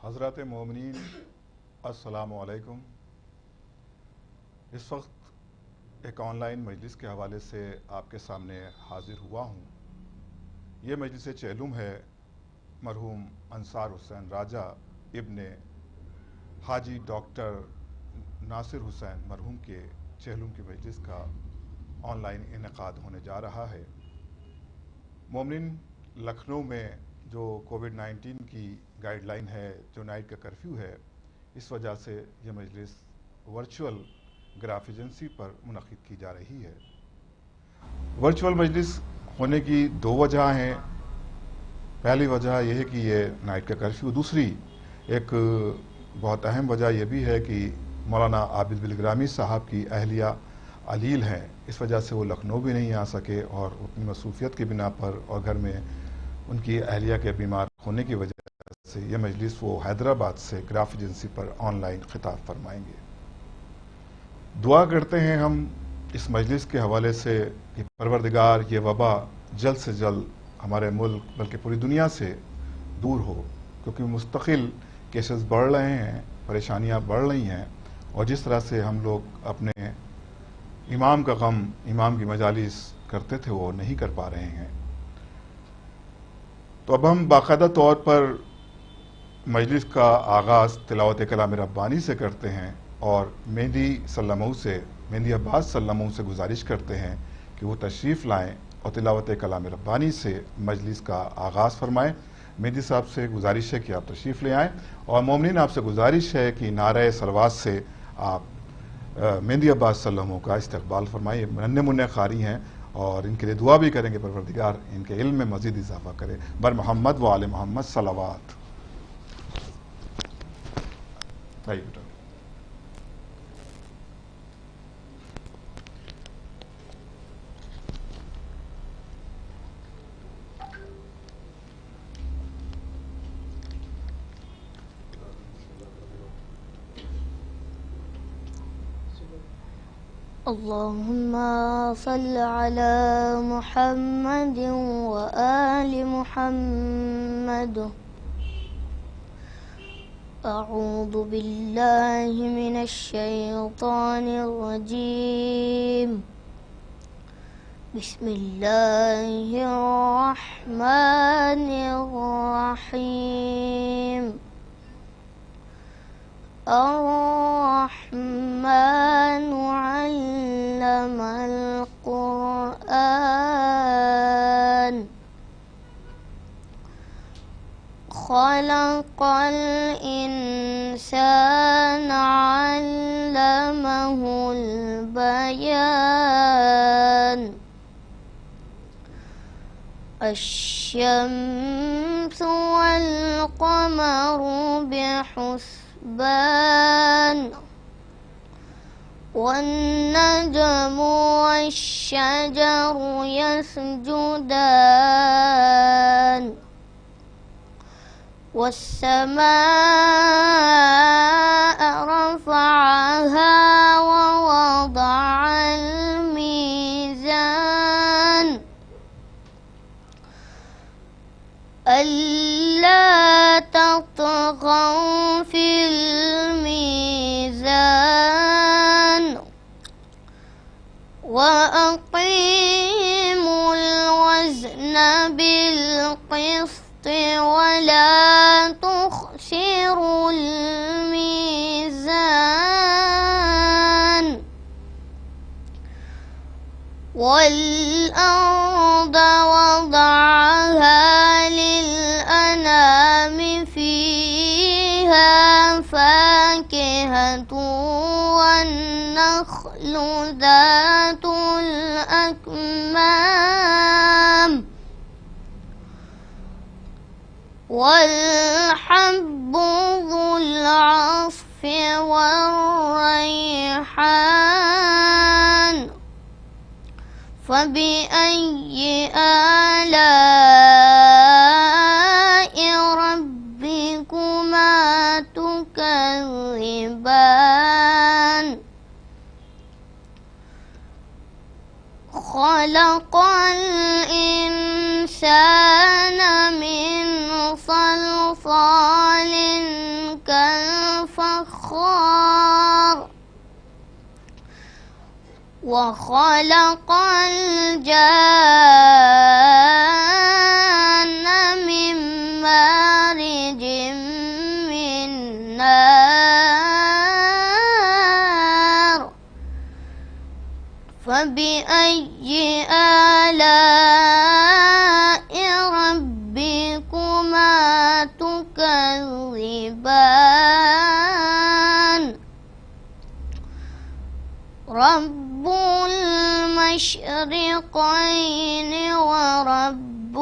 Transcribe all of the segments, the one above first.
حضرات مومنین السلام علیکم۔ اس وقت ایک آن لائن مجلس کے حوالے سے آپ کے سامنے حاضر ہوا ہوں۔ یہ مجلس چہلم ہے مرحوم انصار حسین راجہ ابن حاجی ڈاکٹر ناصر حسین مرحوم کے چہلم کی مجلس کا آن لائن انعقاد ہونے جا رہا ہے۔ مومنین، لکھنؤ میں جو کووڈ-19 کی گائیڈ لائن ہے، جو نائٹ کا کرفیو ہے، اس وجہ سے یہ مجلس ورچوئل گراف ایجنسی پر منعقد کی جا رہی ہے۔ ورچوئل مجلس ہونے کی دو وجہ ہیں۔ پہلی وجہ یہ ہے کہ یہ نائٹ کا کرفیو، دوسری ایک بہت اہم وجہ یہ بھی ہے کہ مولانا عابد بالگرامی صاحب کی اہلیہ علیل ہیں، اس وجہ سے وہ لکھنؤ بھی نہیں آ سکے اور اپنی مصروفیت کی بنا پر اور گھر میں ان کی اہلیہ کے بیمار ہونے کی وجہ سے یہ مجلس وہ حیدرآباد سے graph agency per on line خطاب فرمائیں گے۔ دعا کرتے ہیں ہم اس مجلس کے حوالے سے کہ پروردگار یہ وبا جلد سے جلد ہمارے ملک بلکہ پوری دنیا سے دور ہو، کیونکہ مستقل کیسز بڑھ رہے ہیں، پریشانیاں بڑھ رہی ہیں، اور جس طرح سے ہم لوگ اپنے امام کا غم، امام کی مجالس کرتے تھے، وہ نہیں کر پا رہے ہیں۔ تو اب ہم باقاعدہ طور پر مجلس کا آغاز تلاوت کلام ربانی سے کرتے ہیں اور مہندی عباس صلی اللہ سے گزارش کرتے ہیں کہ وہ تشریف لائیں اور تلاوت کلام ربانی سے مجلس کا آغاز فرمائیں۔ مہندی صاحب سے گزارش ہے کہ آپ تشریف لے آئیں، اور مومنین آپ سے گزارش ہے کہ نعرہ صلوات سے آپ مہندی عباس صلی اللہ کا استقبال فرمائیں۔ ننھے منع قاری ہیں اور ان کے لیے دعا بھی کریں گے پروردگار ان کے علم میں مزید اضافہ کرے۔ بر محمد و آل محمد صلوات۔ بیٹا اللهم صل على محمد وآل محمد۔ أعوذ بالله من الشيطان الرجيم، بسم الله الرحمن الرحيم۔ الرحمن علم القرآن، خلق الإنسان علمه البيان۔ الشمس والقمر بحسبان، والنجم والشجر يسجدان، والسماء رفعها ووضع الميزان، ألا تطغوا في الميزان، وأقيموا الوزن بالقسط ولا تخسروا الميزان، والأرض وضعها للأنام، فيها فاكهة والنخل ذات الأكمام، والحب ذو العصف والريحان، فبأي آلاء ربكما تكذبان؟ خلق الإنسان من صلصال فخار وخلق الجان من مارج من نار فبأي آلاء ربكما تكذبان رب المشرقين ورب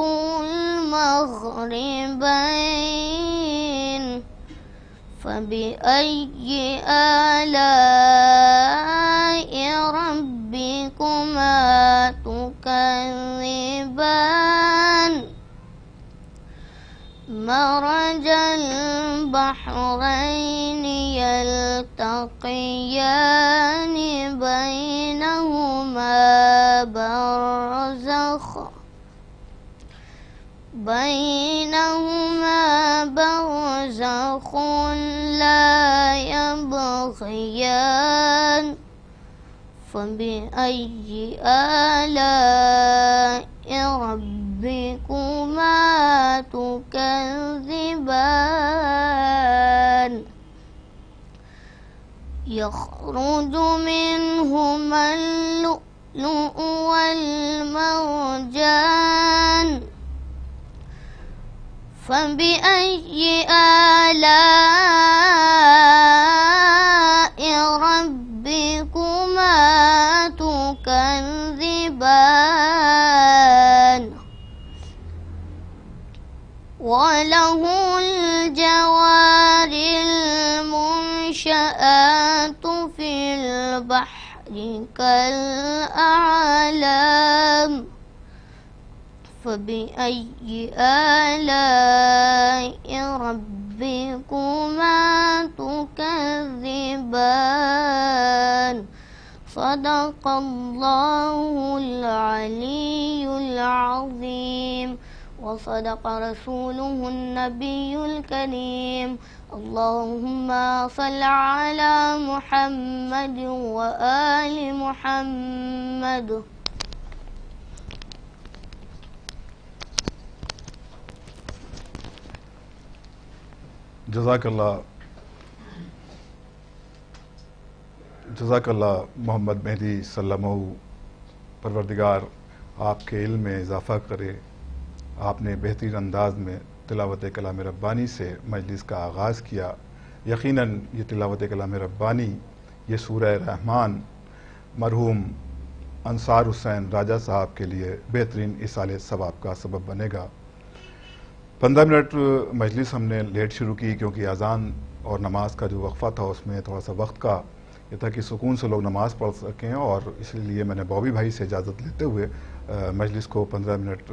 المغربين فبأي آلاء ربكما تكذبان مرج البحرين يلتقيان بينهما برزخ لا يبغيان فبأي آلاء ربكما تكذبان يخرج منهما اللؤلؤ والمرجان فبأي آلاء ربكما تكذبان وله الجوار المنشآت في البحر كالأعلام فبأي آلاء ربكما تكذبان صدق الله العلي العظيم وصدق رسوله النبي الكريم اللهم صل على محمد وآل محمد جزاک اللہ محمد مہدی سلمہ پروردگار آپ کے علم میں اضافہ کرے. آپ نے بہترین انداز میں تلاوت کلام ربانی سے مجلس کا آغاز کیا. یقیناً یہ تلاوت کلام ربانی یہ سورہ رحمان مرحوم انصار حسین راجہ صاحب کے لیے بہترین ایصال ثواب کا سبب بنے گا. 15 منٹ مجلس ہم نے لیٹ شروع کی کیونکہ اذان اور نماز کا جو وقفہ تھا اس میں تھوڑا سا وقت کا یہ تھا کہ سکون سے لوگ نماز پڑھ سکیں، اور اس لیے میں نے بابی بھائی سے اجازت لیتے ہوئے مجلس کو 15 منٹ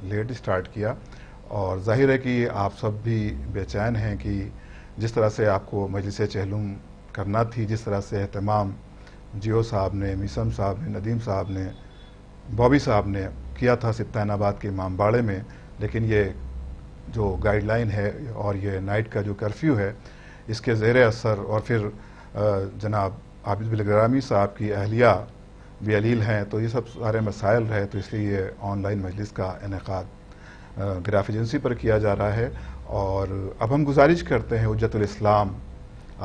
لیٹ سٹارٹ کیا. اور ظاہر ہے کہ آپ سب بھی بے چین ہیں کہ جس طرح سے آپ کو مجلس چہلم کرنا تھی، جس طرح سے اہتمام جیو صاحب نے، میسم صاحب نے، ندیم صاحب نے، بابی صاحب نے کیا تھا سبطین آباد کے امام باڑے میں، لیکن یہ جو گائیڈ لائن ہے اور یہ نائٹ کا جو کرفیو ہے اس کے زیر اثر، اور پھر جناب عابد بالگرامی صاحب کی اہلیہ بھی علیل ہیں، تو یہ سب سارے مسائل رہے، تو اس لیے یہ آن لائن مجلس کا انعقاد گراف ایجنسی پر کیا جا رہا ہے. اور اب ہم گزارش کرتے ہیں حجت الاسلام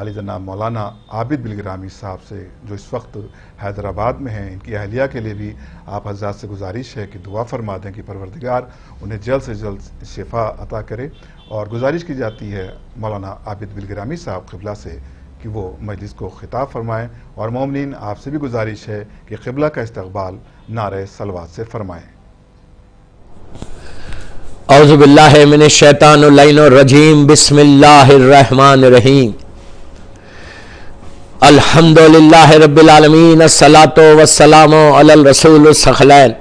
علی جناب مولانا عابد بالگرامی صاحب سے جو اس وقت حیدرآباد میں ہیں. ان کی اہلیہ کے لیے بھی آپ حضرات سے گزارش ہے کہ دعا فرما دیں کہ پروردگار انہیں جلد سے جلد شفا عطا کرے. اور گزارش کی جاتی ہے مولانا عابد بالگرامی صاحب قبلہ سے کہ وہ مجلس کو خطاب فرمائیں، اور مومنین آپ سے بھی گزارش ہے کہ قبلہ کا استقبال نعرہ صلوات سے فرمائیں. اعوذ باللہ من الشیطان اللعین الرجیم بسم اللہ الرحمن الرحیم الحمدللہ رب العالمین الصلاۃ والسلام علی الرسول الثقلین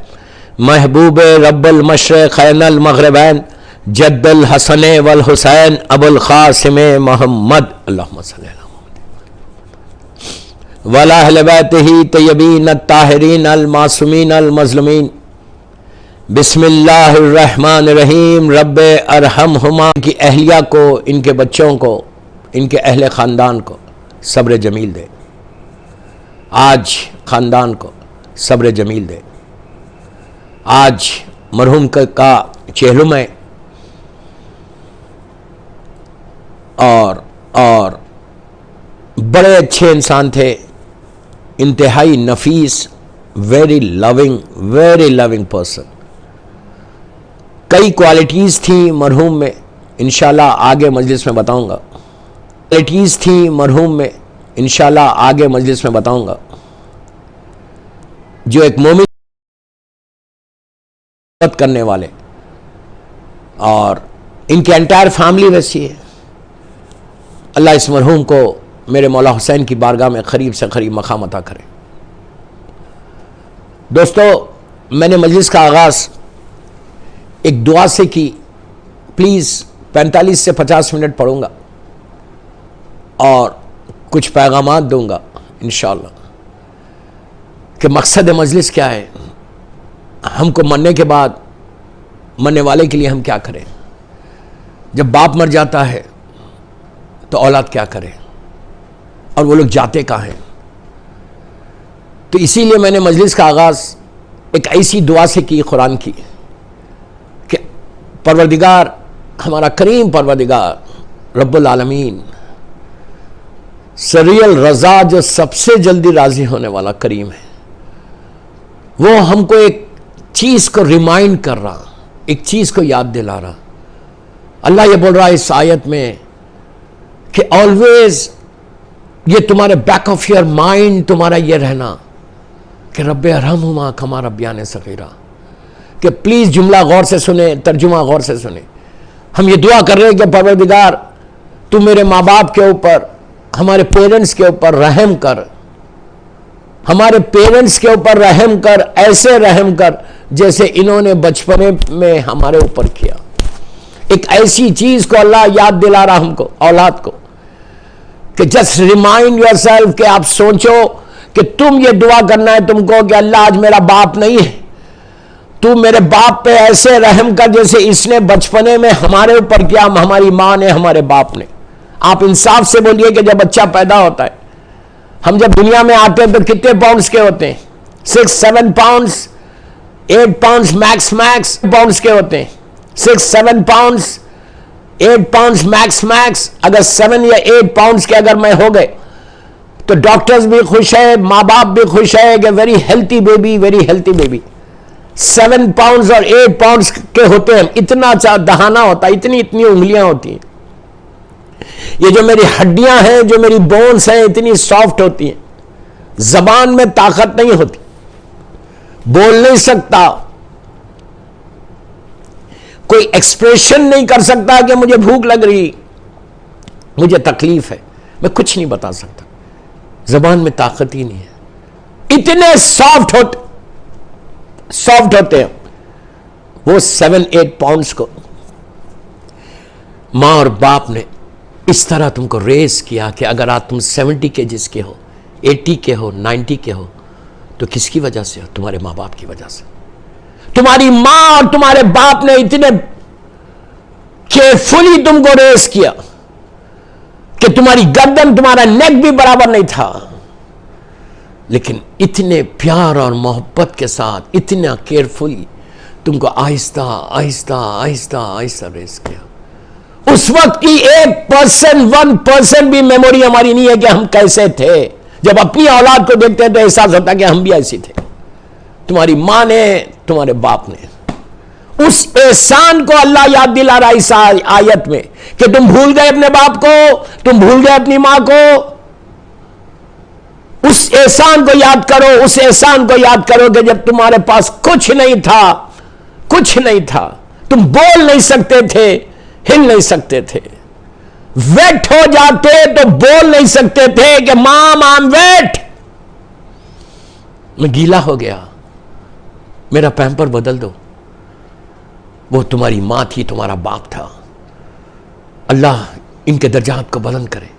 محبوب رب المشرقین المغربین جد الحسن والحسین ابو القاسم محمد اللہم صلی اللہ وعلی اہل بیتہ طیبین الطاہرین المعصومین المظلومین. بسم اللہ الرحمن الرحیم رب ارحمہما. کی اہلیہ کو، ان کے بچوں کو، ان کے اہل خاندان کو صبر جمیل دے، آج خاندان کو صبر جمیل دے۔ آج مرحوم کا چہلم ہے اور بڑے اچھے انسان تھے، انتہائی نفیس، ویری لونگ پرسن۔ کئی کوالٹیز تھیں مرحوم میں، انشاءاللہ آگے مجلس میں بتاؤں گا۔ کوالٹیز تھیں مرحوم میں، انشاءاللہ آگے مجلس میں بتاؤں گا، جو ایک مومن کرنے والے، اور ان کی انٹائر فیملی ویسی ہے۔ اللہ اس مرحوم کو میرے مولا حسین کی بارگاہ میں قریب سے قریب مقام عطا کرے۔ دوستو، میں نے مجلس کا آغاز ایک دعا سے کی، پلیز 45 سے 50 منٹ پڑھوں گا اور کچھ پیغامات دوں گا انشاءاللہ کہ مقصد مجلس کیا ہے، ہم کو مرنے کے بعد مرنے والے کے لیے ہم کیا کریں، جب باپ مر جاتا ہے تو اولاد کیا کرے، اور وہ لوگ جاتے کہاں ہیں۔ تو اسی لیے میں نے مجلس کا آغاز ایک ایسی دعا سے کی قرآن کی کہ پروردگار، ہمارا کریم پروردگار رب العالمین، سریل رضا جو سب سے جلدی راضی ہونے والا کریم ہے، وہ ہم کو ایک چیز کو ریمائنڈ کر رہا، ایک چیز کو یاد دلا رہا۔ اللہ یہ بول رہا ہے اس آیت میں کہ آلویز یہ تمہارے بیک آف یور مائنڈ تمہارا یہ رہنا کہ رب ارحمہما کما ربیان صغیرا، کہ پلیز جملہ غور سے سنیں، ترجمہ غور سے سنیں۔ ہم یہ دعا کر رہے ہیں کہ پروردگار تو میرے ماں باپ کے اوپر، ہمارے پیرنٹس کے اوپر رحم کر، ہمارے پیرنٹس کے اوپر رحم کر، ایسے رحم کر جیسے انہوں نے بچپنے میں ہمارے اوپر کیا۔ ایک ایسی چیز کو اللہ یاد دلا رہا ہم کو، اولاد کو، کہ جسٹ ریمائنڈ یور سیلف، کہ آپ سوچو کہ تم یہ دعا کرنا ہے تم کو کہ اللہ آج میرا باپ نہیں ہے، تو میرے باپ پہ ایسے رحم کر جیسے اس نے بچپنے میں ہمارے اوپر کیا، ہماری ماں نے، ہمارے باپ نے۔ آپ انصاف سے بولیے کہ جب بچہ پیدا ہوتا ہے، ہم جب دنیا میں آتے ہیں تو کتنے پاؤنڈز کے ہوتے ہیں؟ 6-7 پاؤنڈز، 8 پاؤنڈز میکس پاؤنڈز کے ہوتے ہیں، 6-7 پاؤنڈز، 8 پاؤنڈز میکس۔ اگر 7 یا 8 پاؤنڈز کے اگر میں ہو گئے تو ڈاکٹرز بھی خوش ہے، ماں باپ بھی خوش ہے کہ ویری ہیلتھی بیبی۔ 7 پاؤنڈز اور 8 پاؤنڈز کے ہوتے ہیں، اتنا دہانہ ہوتا ہے، اتنی انگلیاں ہوتی ہیں۔ یہ جو میری ہڈیاں ہیں، جو میری بونز ہیں، اتنی سافٹ ہوتی ہیں، زبان میں طاقت نہیں ہوتی، بول نہیں سکتا، کوئی ایکسپریشن نہیں کر سکتا کہ مجھے بھوک لگ رہی، مجھے تکلیف ہے، میں کچھ نہیں بتا سکتا، زبان میں طاقت ہی نہیں ہے، اتنے سافٹ ہوتے ہیں وہ 7-8 پاؤنڈز کو ماں اور باپ نے اس طرح تم کو ریز کیا کہ اگر آج تم 70 kgs کے ہو، 80 کے ہو، 90 کے ہو تو کس کی وجہ سے ہو؟ تمہارے ماں باپ کی وجہ سے۔ تمہاری ماں اور تمہارے باپ نے اتنے کیئرفلی تم کو ریز کیا کہ تمہاری گردن، تمہارا نیک بھی برابر نہیں تھا، لیکن اتنے پیار اور محبت کے ساتھ، اتنا کیئرفلی تم کو آہستہ ریز کیا۔ اس وقت کی 1% بھی میموری ہماری نہیں ہے کہ ہم کیسے تھے۔ جب اپنی اولاد کو دیکھتے ہیں تو احساس ہوتا ہے کہ ہم بھی ایسے تھے۔ تمہاری ماں نے، تمہارے باپ نے، اس احسان کو اللہ یاد دلا رہا ہے اس آیت میں کہ تم بھول گئے اپنے باپ کو، تم بھول گئے اپنی ماں کو۔ اس احسان کو یاد کرو، اس احسان کو یاد کرو کہ جب تمہارے پاس کچھ نہیں تھا، تم بول نہیں سکتے تھے، ہل نہیں سکتے تھے، ویٹ ہو جاتے تو بول نہیں سکتے تھے کہ مام ویٹ، میں گیلا ہو گیا، میرا پیمپر بدل دو۔ وہ تمہاری ماں تھی، تمہارا باپ تھا۔ اللہ ان کے درجات کو بلند کرے،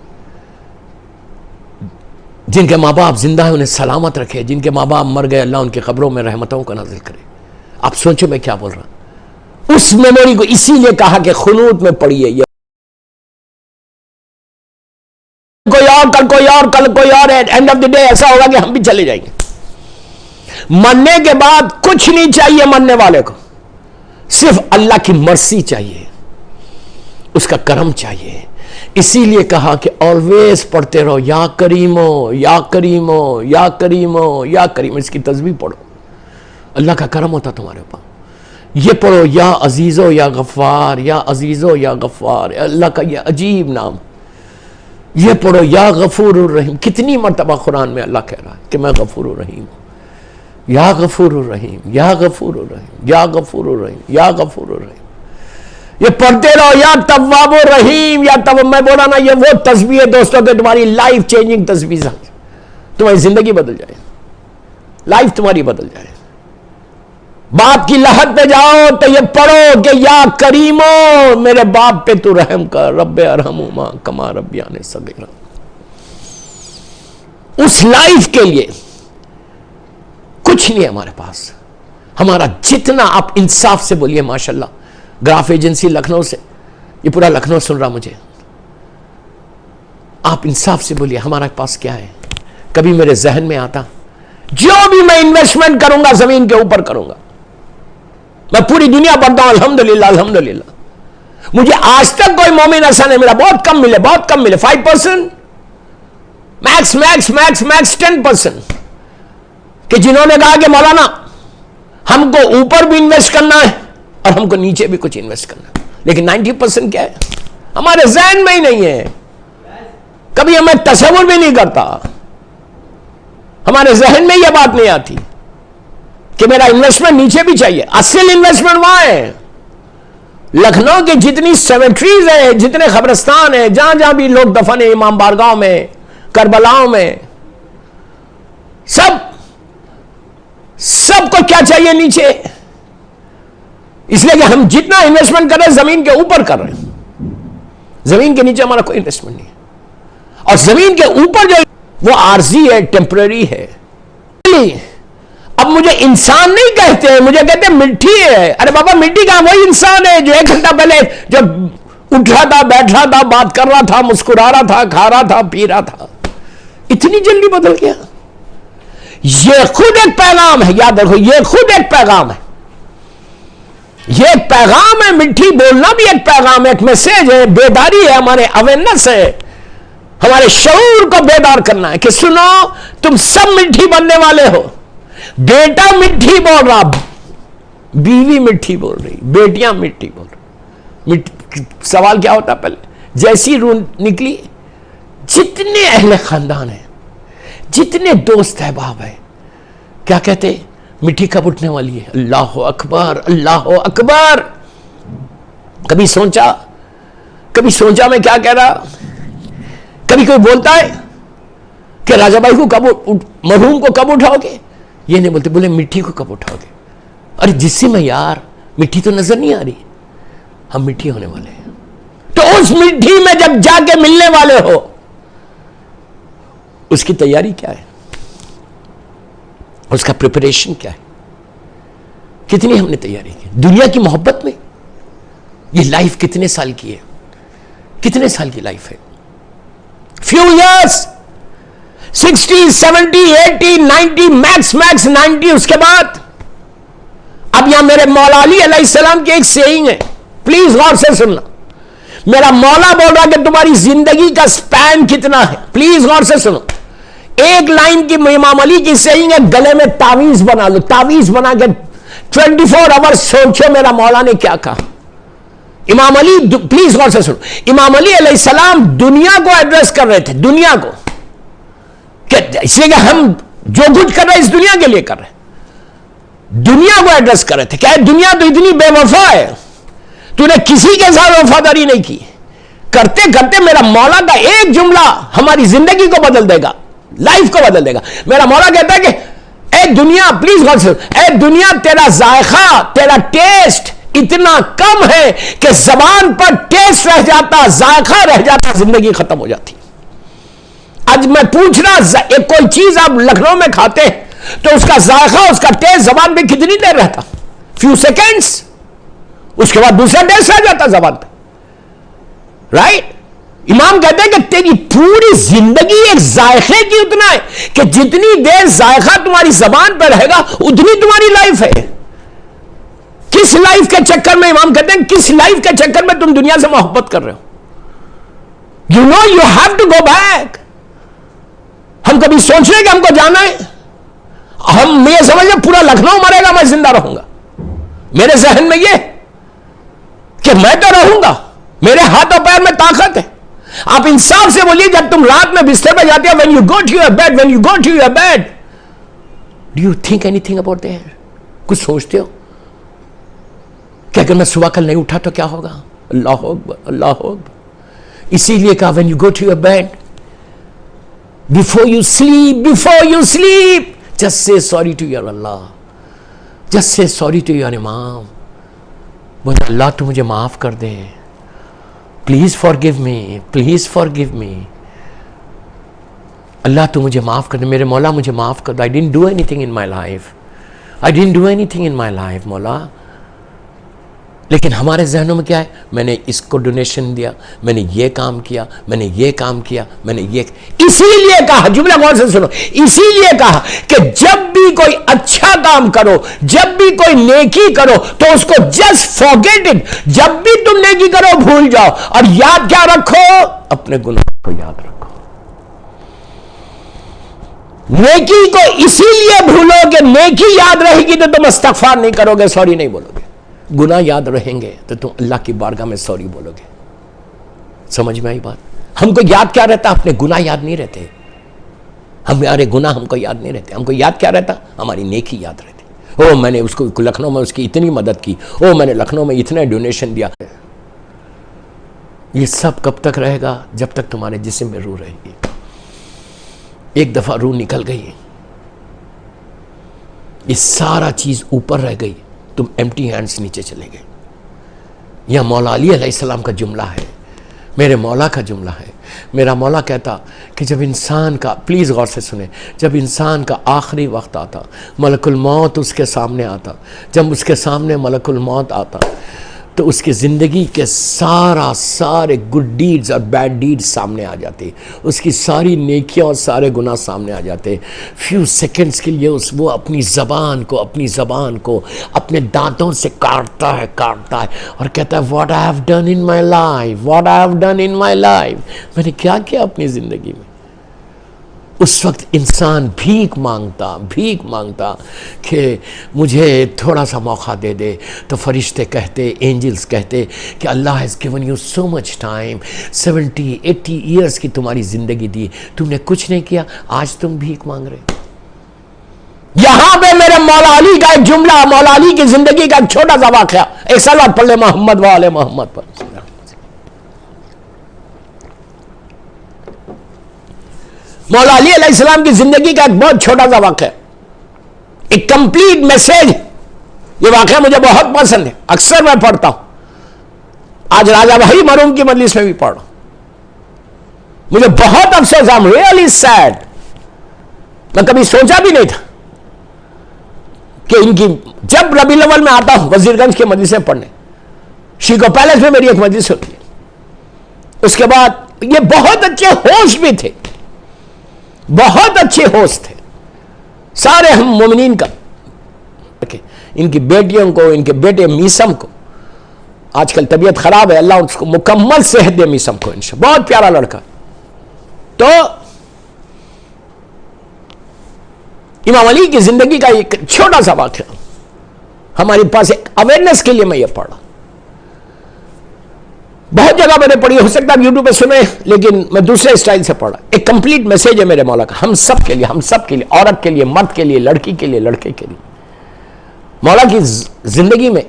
جن کے ماں باپ زندہ ہیں انہیں سلامت رکھے، جن کے ماں باپ مر گئے اللہ ان کی قبروں میں رحمتوں کو نازل کرے۔ آپ سوچو میں کیا بول رہا ہوں۔ اس میموری کو اسی لیے کہا کہ خنوت میں پڑھیے، یہ کوئی اور کل کوئی اور کل کوئی اور. اینڈ آف دی ڈے ایسا ہوگا کہ ہم بھی چلے جائیں گے. مرنے کے بعد کچھ نہیں چاہیے مرنے والے کو, صرف اللہ کی مرسی چاہیے, اس کا کرم چاہیے. اسی لیے کہا کہ آلویز پڑھتے رہو یا کریمو یا کریمو یا کریمو یا کریم. اس کی تسبیح پڑھو, اللہ کا کرم ہوتا تمہارے اوپر. یہ پڑھو یا عزیزو یا غفار, یا عزیزو یا غفار, اللہ کا یہ عجیب نام. یہ پڑھو یا غفور الرحیم. کتنی مرتبہ قرآن میں اللہ کہہ رہا ہے کہ میں غفور الرحیم ہوں, یا غفور الرحیم, یا غفور الرحیم, یا غفور الرحیم, یا غفور الرحیم. یہ پڑھتے رہو یا تواب الرحیم, یا میں بولا نا, یہ وہ تسبیح ہے دوستوں کہ تمہاری لائف چینجنگ تسبیح ہے. تمہاری زندگی بدل جائے, لائف تمہاری بدل جائے. باپ کی لحد پہ جاؤ تو یہ پڑھو کہ یا کریمو میرے باپ پہ تو رحم کر, رب ارحمہما کما ربیانی صغیرا. اس لائف کے لیے کچھ نہیں ہے ہمارے پاس. ہمارا جتنا, آپ انصاف سے بولیے ماشاءاللہ, گراف ایجنسی لکھنؤ سے, یہ پورا لکھنؤ سن رہا مجھے, آپ انصاف سے بولیے ہمارے پاس کیا ہے. کبھی میرے ذہن میں آتا جو بھی میں انویسٹمنٹ کروں گا زمین کے اوپر کروں گا. میں پوری دنیا پڑھتا ہوں الحمدللہ الحمدللہ. مجھے آج تک کوئی مومن ایسا نہیں ملا, بہت کم ملے, بہت کم ملے, 5%, میکس میکس میکس میکس 10%, کہ جنہوں نے کہا کہ مولانا ہم کو اوپر بھی انویسٹ کرنا ہے اور ہم کو نیچے بھی کچھ انویسٹ کرنا ہے. لیکن 90% کیا ہے ہمارے ذہن میں ہی نہیں ہے. کبھی ہمیں تصور بھی نہیں کرتا, ہمارے ذہن میں یہ بات نہیں آتی کہ میرا انویسٹمنٹ نیچے بھی چاہیے. اصل انویسٹمنٹ وہاں ہے. لکھنؤ کی جتنی سیمیٹریز ہیں, جتنے قبرستان ہیں, جہاں جہاں بھی لوگ دفن ہیں, امام بارگاہ میں, کربلاؤں میں, سب کو کیا چاہیے نیچے. اس لیے کہ ہم جتنا انویسٹمنٹ کر رہے ہیں زمین کے اوپر کر رہے ہیں, زمین کے نیچے ہمارا کوئی انویسٹمنٹ نہیں ہے. اور زمین کے اوپر جو وہ عارضی ہے, ٹیمپرری ہے. اب مجھے انسان نہیں کہتے, مجھے کہتے مٹی ہے. ارے بابا مٹی کا وہی انسان ہے جو 1 گھنٹہ پہلے جو اٹھ رہا تھا, بیٹھ رہا تھا, بات کر رہا تھا, مسکرا رہا تھا, کھا رہا تھا, پی رہا تھا. اتنی جلدی بدل گیا. یہ خود ایک پیغام ہے, یاد رکھو یہ خود ایک پیغام ہے. یہ ایک پیغام ہے. مٹھی بولنا بھی ایک پیغام ہے, ایک میسج ہے, بیداری ہے, ہمارے اویئرنس ہے, ہمارے شعور کو بیدار کرنا ہے کہ سنو تم سب مٹھی بننے والے ہو. بیٹا مٹھی بول رہا, بیوی مٹھی بول رہی, بیٹیاں مٹھی بول رہی. سوال کیا ہوتا پہلے, جیسی روح نکلی, جتنے اہل خاندان ہیں, جتنے دوست احباب ہیں, کیا کہتے مٹھی کب اٹھنے والی ہے. اللہ اکبر اللہ اکبر. کبھی سوچا میں کیا کہہ رہا. کبھی کوئی بولتا ہے کہ راجہ بھائی کو کب, مرحوم کو کب اٹھاؤ گے. یہ نہیں بولتے, بولے مٹھی کو کب اٹھاؤ گے. ارے جس سے میں یار مٹھی تو نظر نہیں آ رہی, ہم مٹھی ہونے والے ہیں. تو اس مٹھی میں جب جا کے ملنے والے ہو, اس کی تیاری کیا ہے, اس کا پریپریشن کیا ہے, کتنی ہم نے تیاری کی. دنیا کی محبت میں یہ لائف کتنے سال کی ہے, کتنے سال کی لائف ہے. Few years, 60, 70, 80, 90, Max 90. اس کے بعد اب یہاں میرے مولا علی علیہ السلام کی ایک سیئنگ ہے, پلیز غور سے سننا. میرا مولا بول رہا کہ تمہاری زندگی کا سپین کتنا ہے, پلیز غور سے سنو. ایک لائن کی امام علی کی سیئنگ ہے, گلے میں تعویذ بنا لو, تعویذ بنا کے 24 آور سوچو میرا مولا نے کیا کہا. امام علی, پلیز غور سے سنو, امام علی علیہ السلام دنیا کو ایڈریس کر رہے تھے, دنیا کو, اس لیے کہ ہم جو کچھ کر رہے ہیں اس دنیا کے لیے کر رہے ہیں, دنیا کو ایڈریس کر رہے تھے. کہ دنیا تو اتنی بے وفا ہے, تو نے کسی کے ساتھ وفاداری نہیں کی. کرتے کرتے میرا مولا کا ایک جملہ ہماری زندگی کو بدل دے گا, لائف کو بدل دے گا. میرا مولا کہتا ہے کہ اے دنیا, پلیز غور سے, اے دنیا تیرا ذائقہ, تیرا ٹیسٹ اتنا کم ہے کہ زبان پر ٹیسٹ رہ جاتا, ذائقہ رہ جاتا, زندگی ختم ہو جاتی. آج میں پوچھ رہا, ایک کوئی چیز آپ لکھنؤ میں کھاتے ہیں تو اس کا ذائقہ, اس کا ٹیسٹ زبان پہ کتنی دیر رہتا, فیو سیکنڈز, اس کے بعد دوسرا ٹیسٹ رہ جاتا زبان پہ, رائٹ. امام کہتے ہیں کہ تیری پوری زندگی ایک ذائقے کی اتنا ہے کہ جتنی دیر ذائقہ تمہاری زبان پہ رہے گا اتنی تمہاری لائف ہے. کس لائف کے چکر میں، امام کہتے ہیں کس لائف کے چکر میں تم دنیا سے محبت کر رہے ہو؟ You know you have to go back. ہم کبھی سوچ رہے کہ ہم کو جانا ہے؟ ہم یہ سمجھ لیں پورا لکھنؤ مرے گا میں زندہ رہوں گا. میرے ذہن میں یہ کہ میں تو رہوں گا، میرے ہاتھ اور پیر میں طاقت ہے. آپ انصاف سے بولیے، جب تم رات میں بستر پہ جاتے ہو، when you go to your bed, when you go to your bed, do you think anything about that؟ کچھ سوچتے ہو کہ اگر میں صبح کل نہیں اٹھا تو کیا ہوگا؟ اللہ اکبر، اللہ اکبر. اسی لیے کہا when you go to your bed, before you sleep, just say sorry to your Allah, just say sorry to your Imam. بولے اللہ تو مجھے معاف کر دے، please forgive me, please forgive me. اللہ تو مجھے معاف کر دے، میرے مولا مجھے معاف کر دے. I didn't do anything in my life, I didn't do anything in my life مولا. لیکن ہمارے ذہنوں میں کیا ہے؟ میں نے اس کو ڈونیشن دیا، میں نے یہ کام کیا، میں نے یہ کام کیا، میں نے یہ. اسی لیے کہا، جملہ غور سے سنو، اسی لیے کہا کہ جب بھی کوئی اچھا کام کرو، جب بھی کوئی نیکی کرو تو اس کو جسٹ فارگیٹ اٹ. جب بھی تم نیکی کرو بھول جاؤ، اور یاد کیا رکھو؟ اپنے گناہ کو یاد رکھو. نیکی کو اسی لیے بھولو کہ نیکی یاد رہے گی تو تم استغفار نہیں کرو گے، سوری نہیں بولو گے. گناہ یاد رہیں گے تو تم اللہ کی بارگاہ میں سوری بولو گے. سمجھ میں آئی بات؟ ہم کو یاد کیا رہتا؟ اپنے گناہ یاد نہیں رہتے. ہمارے گناہ ہم کو یاد نہیں رہتے. ہم کو یاد کیا رہتا؟ ہماری نیکی یاد رہتی. او میں نے اس کو لکھنؤ میں اس کی اتنی مدد کی، او میں نے لکھنؤ میں اتنا ڈونیشن دیا. یہ سب کب تک رہے گا؟ جب تک تمہارے جسم میں روح رہے گی. ایک دفعہ روح نکل گئی، یہ سارا چیز اوپر رہ گئی، تم ایمٹی ہینڈز نیچے چلے گئے. یہ مولا علی علیہ السلام کا جملہ ہے، میرے مولا کا جملہ ہے. میرا مولا کہتا کہ جب انسان کا، پلیز غور سے سنیں، جب انسان کا آخری وقت آتا، ملک الموت اس کے سامنے آتا، جب اس کے سامنے ملک الموت آتا تو اس کی زندگی کے سارے گڈ ڈیڈز اور بیڈ ڈیڈز سامنے آ جاتے، اس کی ساری نیکیاں اور سارے گناہ سامنے آ جاتے. فیو سیکنڈز کے لیے وہ اپنی زبان کو اپنے دانتوں سے کاٹتا ہے اور کہتا ہے what I have done in my life, میں نے کیا کیا اپنی زندگی میں. اس وقت انسان بھیک مانگتا کہ مجھے تھوڑا سا موقع دے دے. تو فرشتے کہتے، اینجلز کہتے کہ اللہ has given you so much time, 70-80 years کی تمہاری زندگی دی، تم نے کچھ نہیں کیا، آج تم بھیک مانگ رہے. یہاں پہ میرے مولا علی کا ایک جملہ، مولا علی کی زندگی کا ایک چھوٹا سا واقعہ. ایک صلوات پڑھ لے محمد وآل محمد پر. مولا علی علیہ السلام کی زندگی کا ایک بہت چھوٹا سا واقعہ، ایک کمپلیٹ میسج. یہ واقعہ مجھے بہت پسند ہے، اکثر میں پڑھتا ہوں. آج راجہ بھائی مرحوم کی مجلس میں بھی پڑھا. مجھے بہت افسوس، I'm really sad. میں کبھی سوچا بھی نہیں تھا کہ ان کی، جب ربیع الاول میں آتا ہوں وزیر گنج کے مجلسیں پڑھنے، شیکو پیلس میں میری ایک مجلس ہوتی ہے. اس کے بعد یہ بہت اچھے ہوسٹ بھی تھے، بہت اچھے ہوسٹ تھے سارے ہم مومنین کا. ان کی بیٹیوں کو، ان کے بیٹے میسم کو آج کل طبیعت خراب ہے، اللہ اس کو مکمل صحت دے. میسم کو انشاءاللہ بہت پیارا لڑکا. تو امام علی کی زندگی کا ایک چھوٹا سا واقعہ ہمارے پاس ایک اویئرنس کے لیے میں یہ پڑھا. بہت جگہ میں نے پڑھی، ہو سکتا ہے یوٹیوب پہ سنے، لیکن میں دوسرے اسٹائل سے پڑھا. ایک کمپلیٹ میسج ہے میرے مولا کا، ہم سب کے لیے، عورت کے لیے، مرد کے لیے، لڑکی کے لیے، لڑکے کے لیے. مولا کی زندگی میں،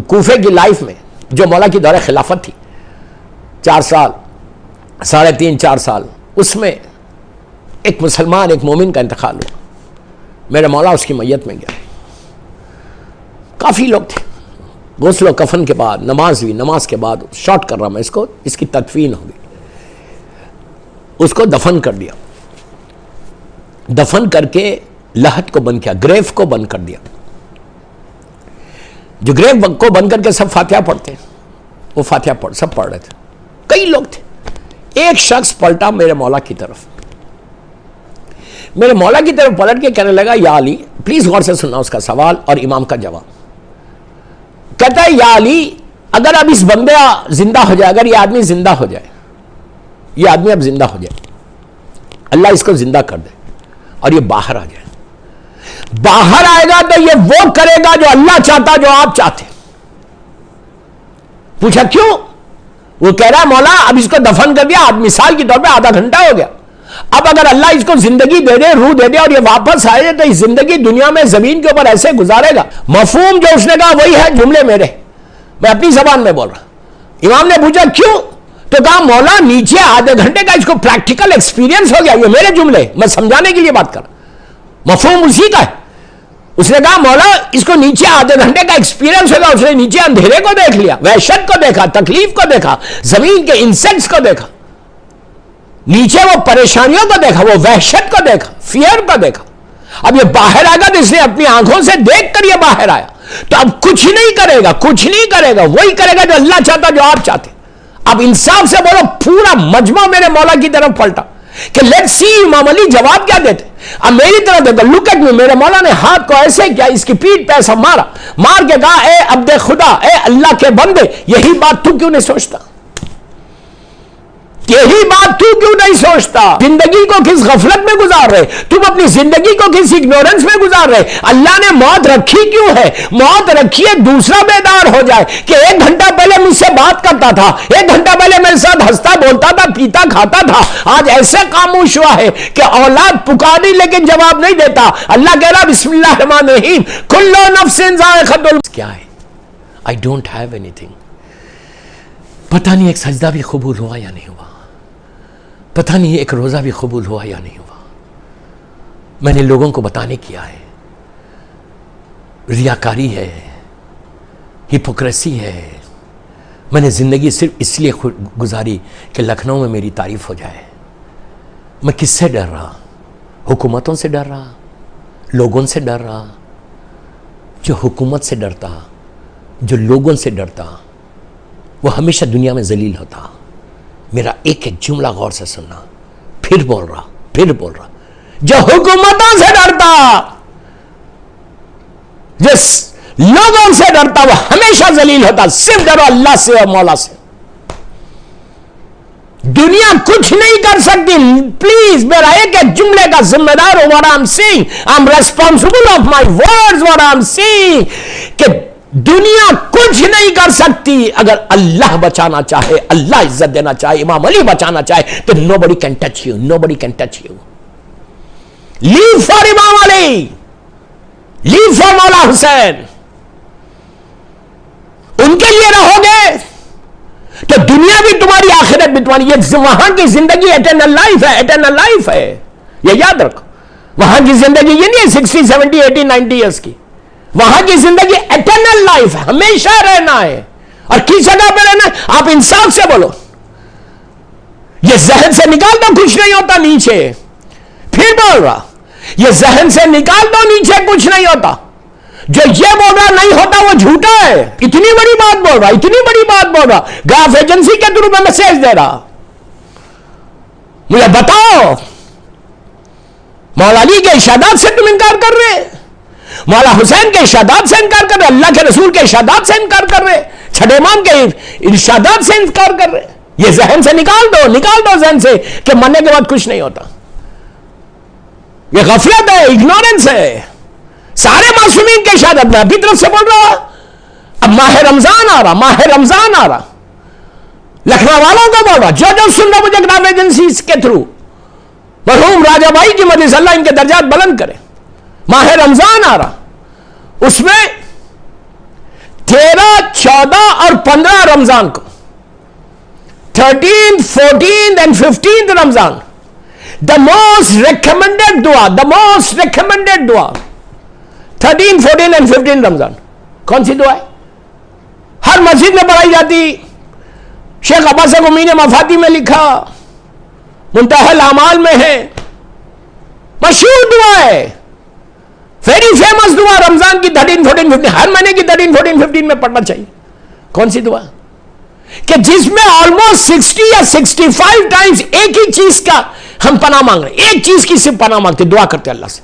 کوفے کی لائف میں، جو مولا کی دور خلافت تھی 4 سال، 3.5-4 سال، اس میں ایک مسلمان، ایک مومن کا انتقال ہوا. میرے مولا اس کی میت میں گیا. کافی لوگ تھے. غسل و کفن کے بعد نماز ہوئی، نماز کے بعد شارٹ کر رہا میں اس کی تدفین ہو گئی. اس کو دفن کر دیا، دفن کر کے لحد کو بند کیا، گریو کو بند کر دیا. جو گریو کو بند کر کے سب فاتحہ پڑھتے ہیں، وہ فاتحہ سب پڑھ رہے تھے. کئی لوگ تھے. ایک شخص پلٹا میرے مولا کی طرف، میرے مولا کی طرف پلٹ کے کہنے لگا یا علی، پلیز غور سے سننا اس کا سوال اور امام کا جواب. کہتا ہے یا علی اگر اب اس بندہ زندہ ہو جائے، اگر یہ آدمی زندہ ہو جائے، یہ آدمی اب زندہ ہو جائے، اللہ اس کو زندہ کر دے اور یہ باہر آ جائے، باہر آئے گا تو یہ وہ کرے گا جو اللہ چاہتا، جو آپ چاہتے. پوچھا کیوں؟ وہ کہہ رہا ہے مولا اب اس کو دفن کر دیا، مثال کے طور پہ آدھا گھنٹہ ہو گیا، اب اگر اللہ اس کو زندگی دے دے، روح دے دے اور یہ واپس آئے تو اس زندگی دنیا میں زمین کے اوپر ایسے گزارے گا. مفہوم جو اس نے کہا وہی ہے جملے میرے، میں اپنی زبان میں بول رہا. امام نے پوچھا کیوں؟ تو کہا مولا نیچے آدھے گھنٹے کا اس کو پریکٹیکل ایکسپیرینس ہو گیا. یہ میرے جملے، میں سمجھانے کے لیے بات کر رہا ہوں، مفہوم اسی کا ہے. اس نے کہا مولا اس کو نیچے آدھے گھنٹے کا ایکسپیرینس ہوگا، اس نے نیچے اندھیرے کو دیکھ لیا، وحشت کو دیکھا، تکلیف کو دیکھا، زمین کے انسیکٹس کو دیکھا، نیچے وہ پریشانیوں کو دیکھا، وہ وحشت کو دیکھا، فیئر کو دیکھا. اب یہ باہر آئے گا تو اس نے اپنی آنکھوں سے دیکھ کر یہ باہر آیا، تو اب کچھ نہیں کرے گا، کچھ نہیں کرے گا، وہی کرے گا جو اللہ چاہتا، جو آپ چاہتے. اب انصاف سے بولو، پورا مجمع میرے مولا کی طرف پلٹا کہ لیٹس سی امام علی جواب کیا دیتے. اب میری طرف دیکھو، لک ایٹ می. میرے مولا نے ہاتھ کو ایسے کیا، اس کی پیٹھ پہ ایسا مارا، مار کے کہا اے عبد خدا، اے اللہ کے بندے، یہی بات تو کیوں نہیں سوچتا؟ یہی بات تو کیوں نہیں سوچتا؟ زندگی کو کس غفلت میں گزار رہے تم؟ اپنی زندگی کو کس اگنورنس میں گزار رہے؟ اللہ نے موت رکھی کیوں ہے؟ موت رکھی ہے دوسرا بیدار ہو جائے کہ ایک گھنٹہ پہلے مجھ سے بات کرتا تھا، ایک گھنٹہ پہلے میرے ساتھ ہنستا بولتا تھا، پیتا کھاتا تھا، آج ایسے خاموش ہوا ہے کہ اولاد پکاری لیکن جواب نہیں دیتا. اللہ کہہ رہا بسم اللہ الرحمن الرحیم، کل نفس ذائقۃ الموت. کیا ہے؟ I don't have anything. پتہ نہیں ایک سجدہ بھی قبول ہوا یا نہیں ہوا، پتہ نہیں ایک روزہ بھی قبول ہوا یا نہیں ہوا. میں نے لوگوں کو بتانے کیا ہے، ریاکاری ہے، ہپوکریسی ہے. میں نے زندگی صرف اس لیے گزاری کہ لکھنؤ میں میری تعریف ہو جائے. میں کس سے ڈر رہا؟ حکومتوں سے ڈر رہا، لوگوں سے ڈر رہا. جو حکومت سے ڈرتا، جو لوگوں سے ڈرتا، وہ ہمیشہ دنیا میں ذلیل ہوتا. میرا ایک ایک جملہ غور سے سننا، پھر بول رہا. جو حکومتوں سے ڈرتا، جس لوگوں سے ڈرتا، وہ ہمیشہ ذلیل ہوتا. صرف ڈرو اللہ سے اور مولا سے. دنیا کچھ نہیں کر سکتی. پلیز میرا ایک ایک جملے کا ذمہ دار ہوں. what I'm saying, I'm responsible of my words. what I'm saying کہ دنیا کچھ نہیں کر سکتی. اگر اللہ بچانا چاہے، اللہ عزت دینا چاہے، امام علی بچانا چاہے تو nobody can touch you. nobody can touch you. Live for امام علی، live for مولا حسین. ان کے لیے رہو گے تو دنیا بھی تمہاری، آخرت بھی تمہاری. یہ وہاں کی زندگی ایٹرنل لائف ہے، ایٹرنل لائف ہے، یہ یاد رکھو. وہاں کی زندگی یہ نہیں ہے 60 70 80 90 ایئرس کی. وہاں کی زندگی ایٹرنل لائف ہے، ہمیشہ رہنا ہے. اور کس جگہ پہ رہنا ہے؟ آپ انصاف سے بولو. یہ ذہن سے نکال دو کچھ نہیں ہوتا نیچے. پھر بول رہا، یہ ذہن سے نکال دو نیچے کچھ نہیں ہوتا. جو یہ بول رہا نہیں ہوتا وہ جھوٹا ہے. اتنی بڑی بات بول رہا، اتنی بڑی بات بول رہا، گراف ایجنسی کے تھرو میں میسج دے رہا. مجھے بتاؤ، مولا علی کے ارشادات سے تم انکار کر رہے، مولا حسین کے ارشادات سے انکار کر رہے، اللہ کے رسول کے ارشادات سے انکار کر رہے، چھٹے امام کے ارشادات سے انکار کر رہے. یہ ذہن سے نکال دو ذہن سے کہ مرنے کے بعد کچھ نہیں ہوتا. یہ غفلت ہے، اگنورنس ہے. سارے معصومین کے ارشادات میں اپنی طرف سے بول رہا. اب ماہ رمضان آ رہا، لکھنؤ والوں کو بول رہا، جو سن رہا مجھے گراف ایجنسی کے تھرو، مرحوم راجہ بھائی کی مجلس اللہ ان کے درجات بلند کرے. ماہ رمضان آ رہا، اس میں 13 14 اور 15 رمضان کو، 13 14 and 15 Ramzan, the most recommended دعا 13 14 and 15 رمضان کون سی دعا ہے؟ ہر مسجد میں پڑھائی جاتی. شیخ عباس قمی نے مفاتی میں لکھا، منتہی الاعمال میں ہے، مشہور دعا ہے، ویری فیمس دعا. رمضان کی 13 14 15، ہر مہینے کی 13 14 15 میں پڑھنا چاہیے. کون سی دعا؟ کہ جس میں آلموسٹ 60 یا 65 ٹائمز ایک ہی چیز کا ہم پناہ مانگ رہے ہیں، ایک چیز کی صرف پناہ مانگتے، دعا کرتے اللہ سے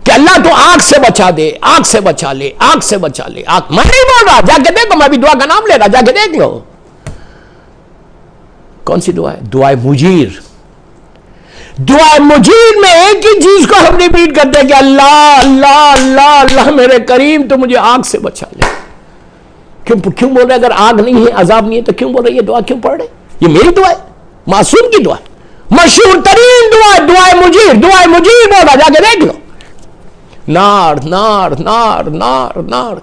کہ اللہ تو آنکھ سے بچا دے، آنکھ سے بچا لے، آنکھ سے بچا لے، آنکھ. میں نہیں بول رہا، جا کے دیکھو، میں بھی دعا کا نام لے رہا، جا کے دیکھ لو. کون سی دعا ہے؟ دعائے مجیر. دعائے مجیر میں ایک ہی چیز کو ہم ریپیٹ کرتے ہیں کہ اللہ اللہ اللہ اللہ میرے کریم تو مجھے آگ سے بچا لے. کیوں بول رہے؟ اگر آگ نہیں ہے، عذاب نہیں ہے، تو کیوں بول رہے؟ یہ دعا کیوں پڑھ رہے؟ یہ میری دعا ہے، معصوم کی دعا ہے، مشہور ترین دعا ہے، دعائے مجیر. دعائے مجیر بول رہا، جا کے دیکھ لو. نار نار نار نار نار.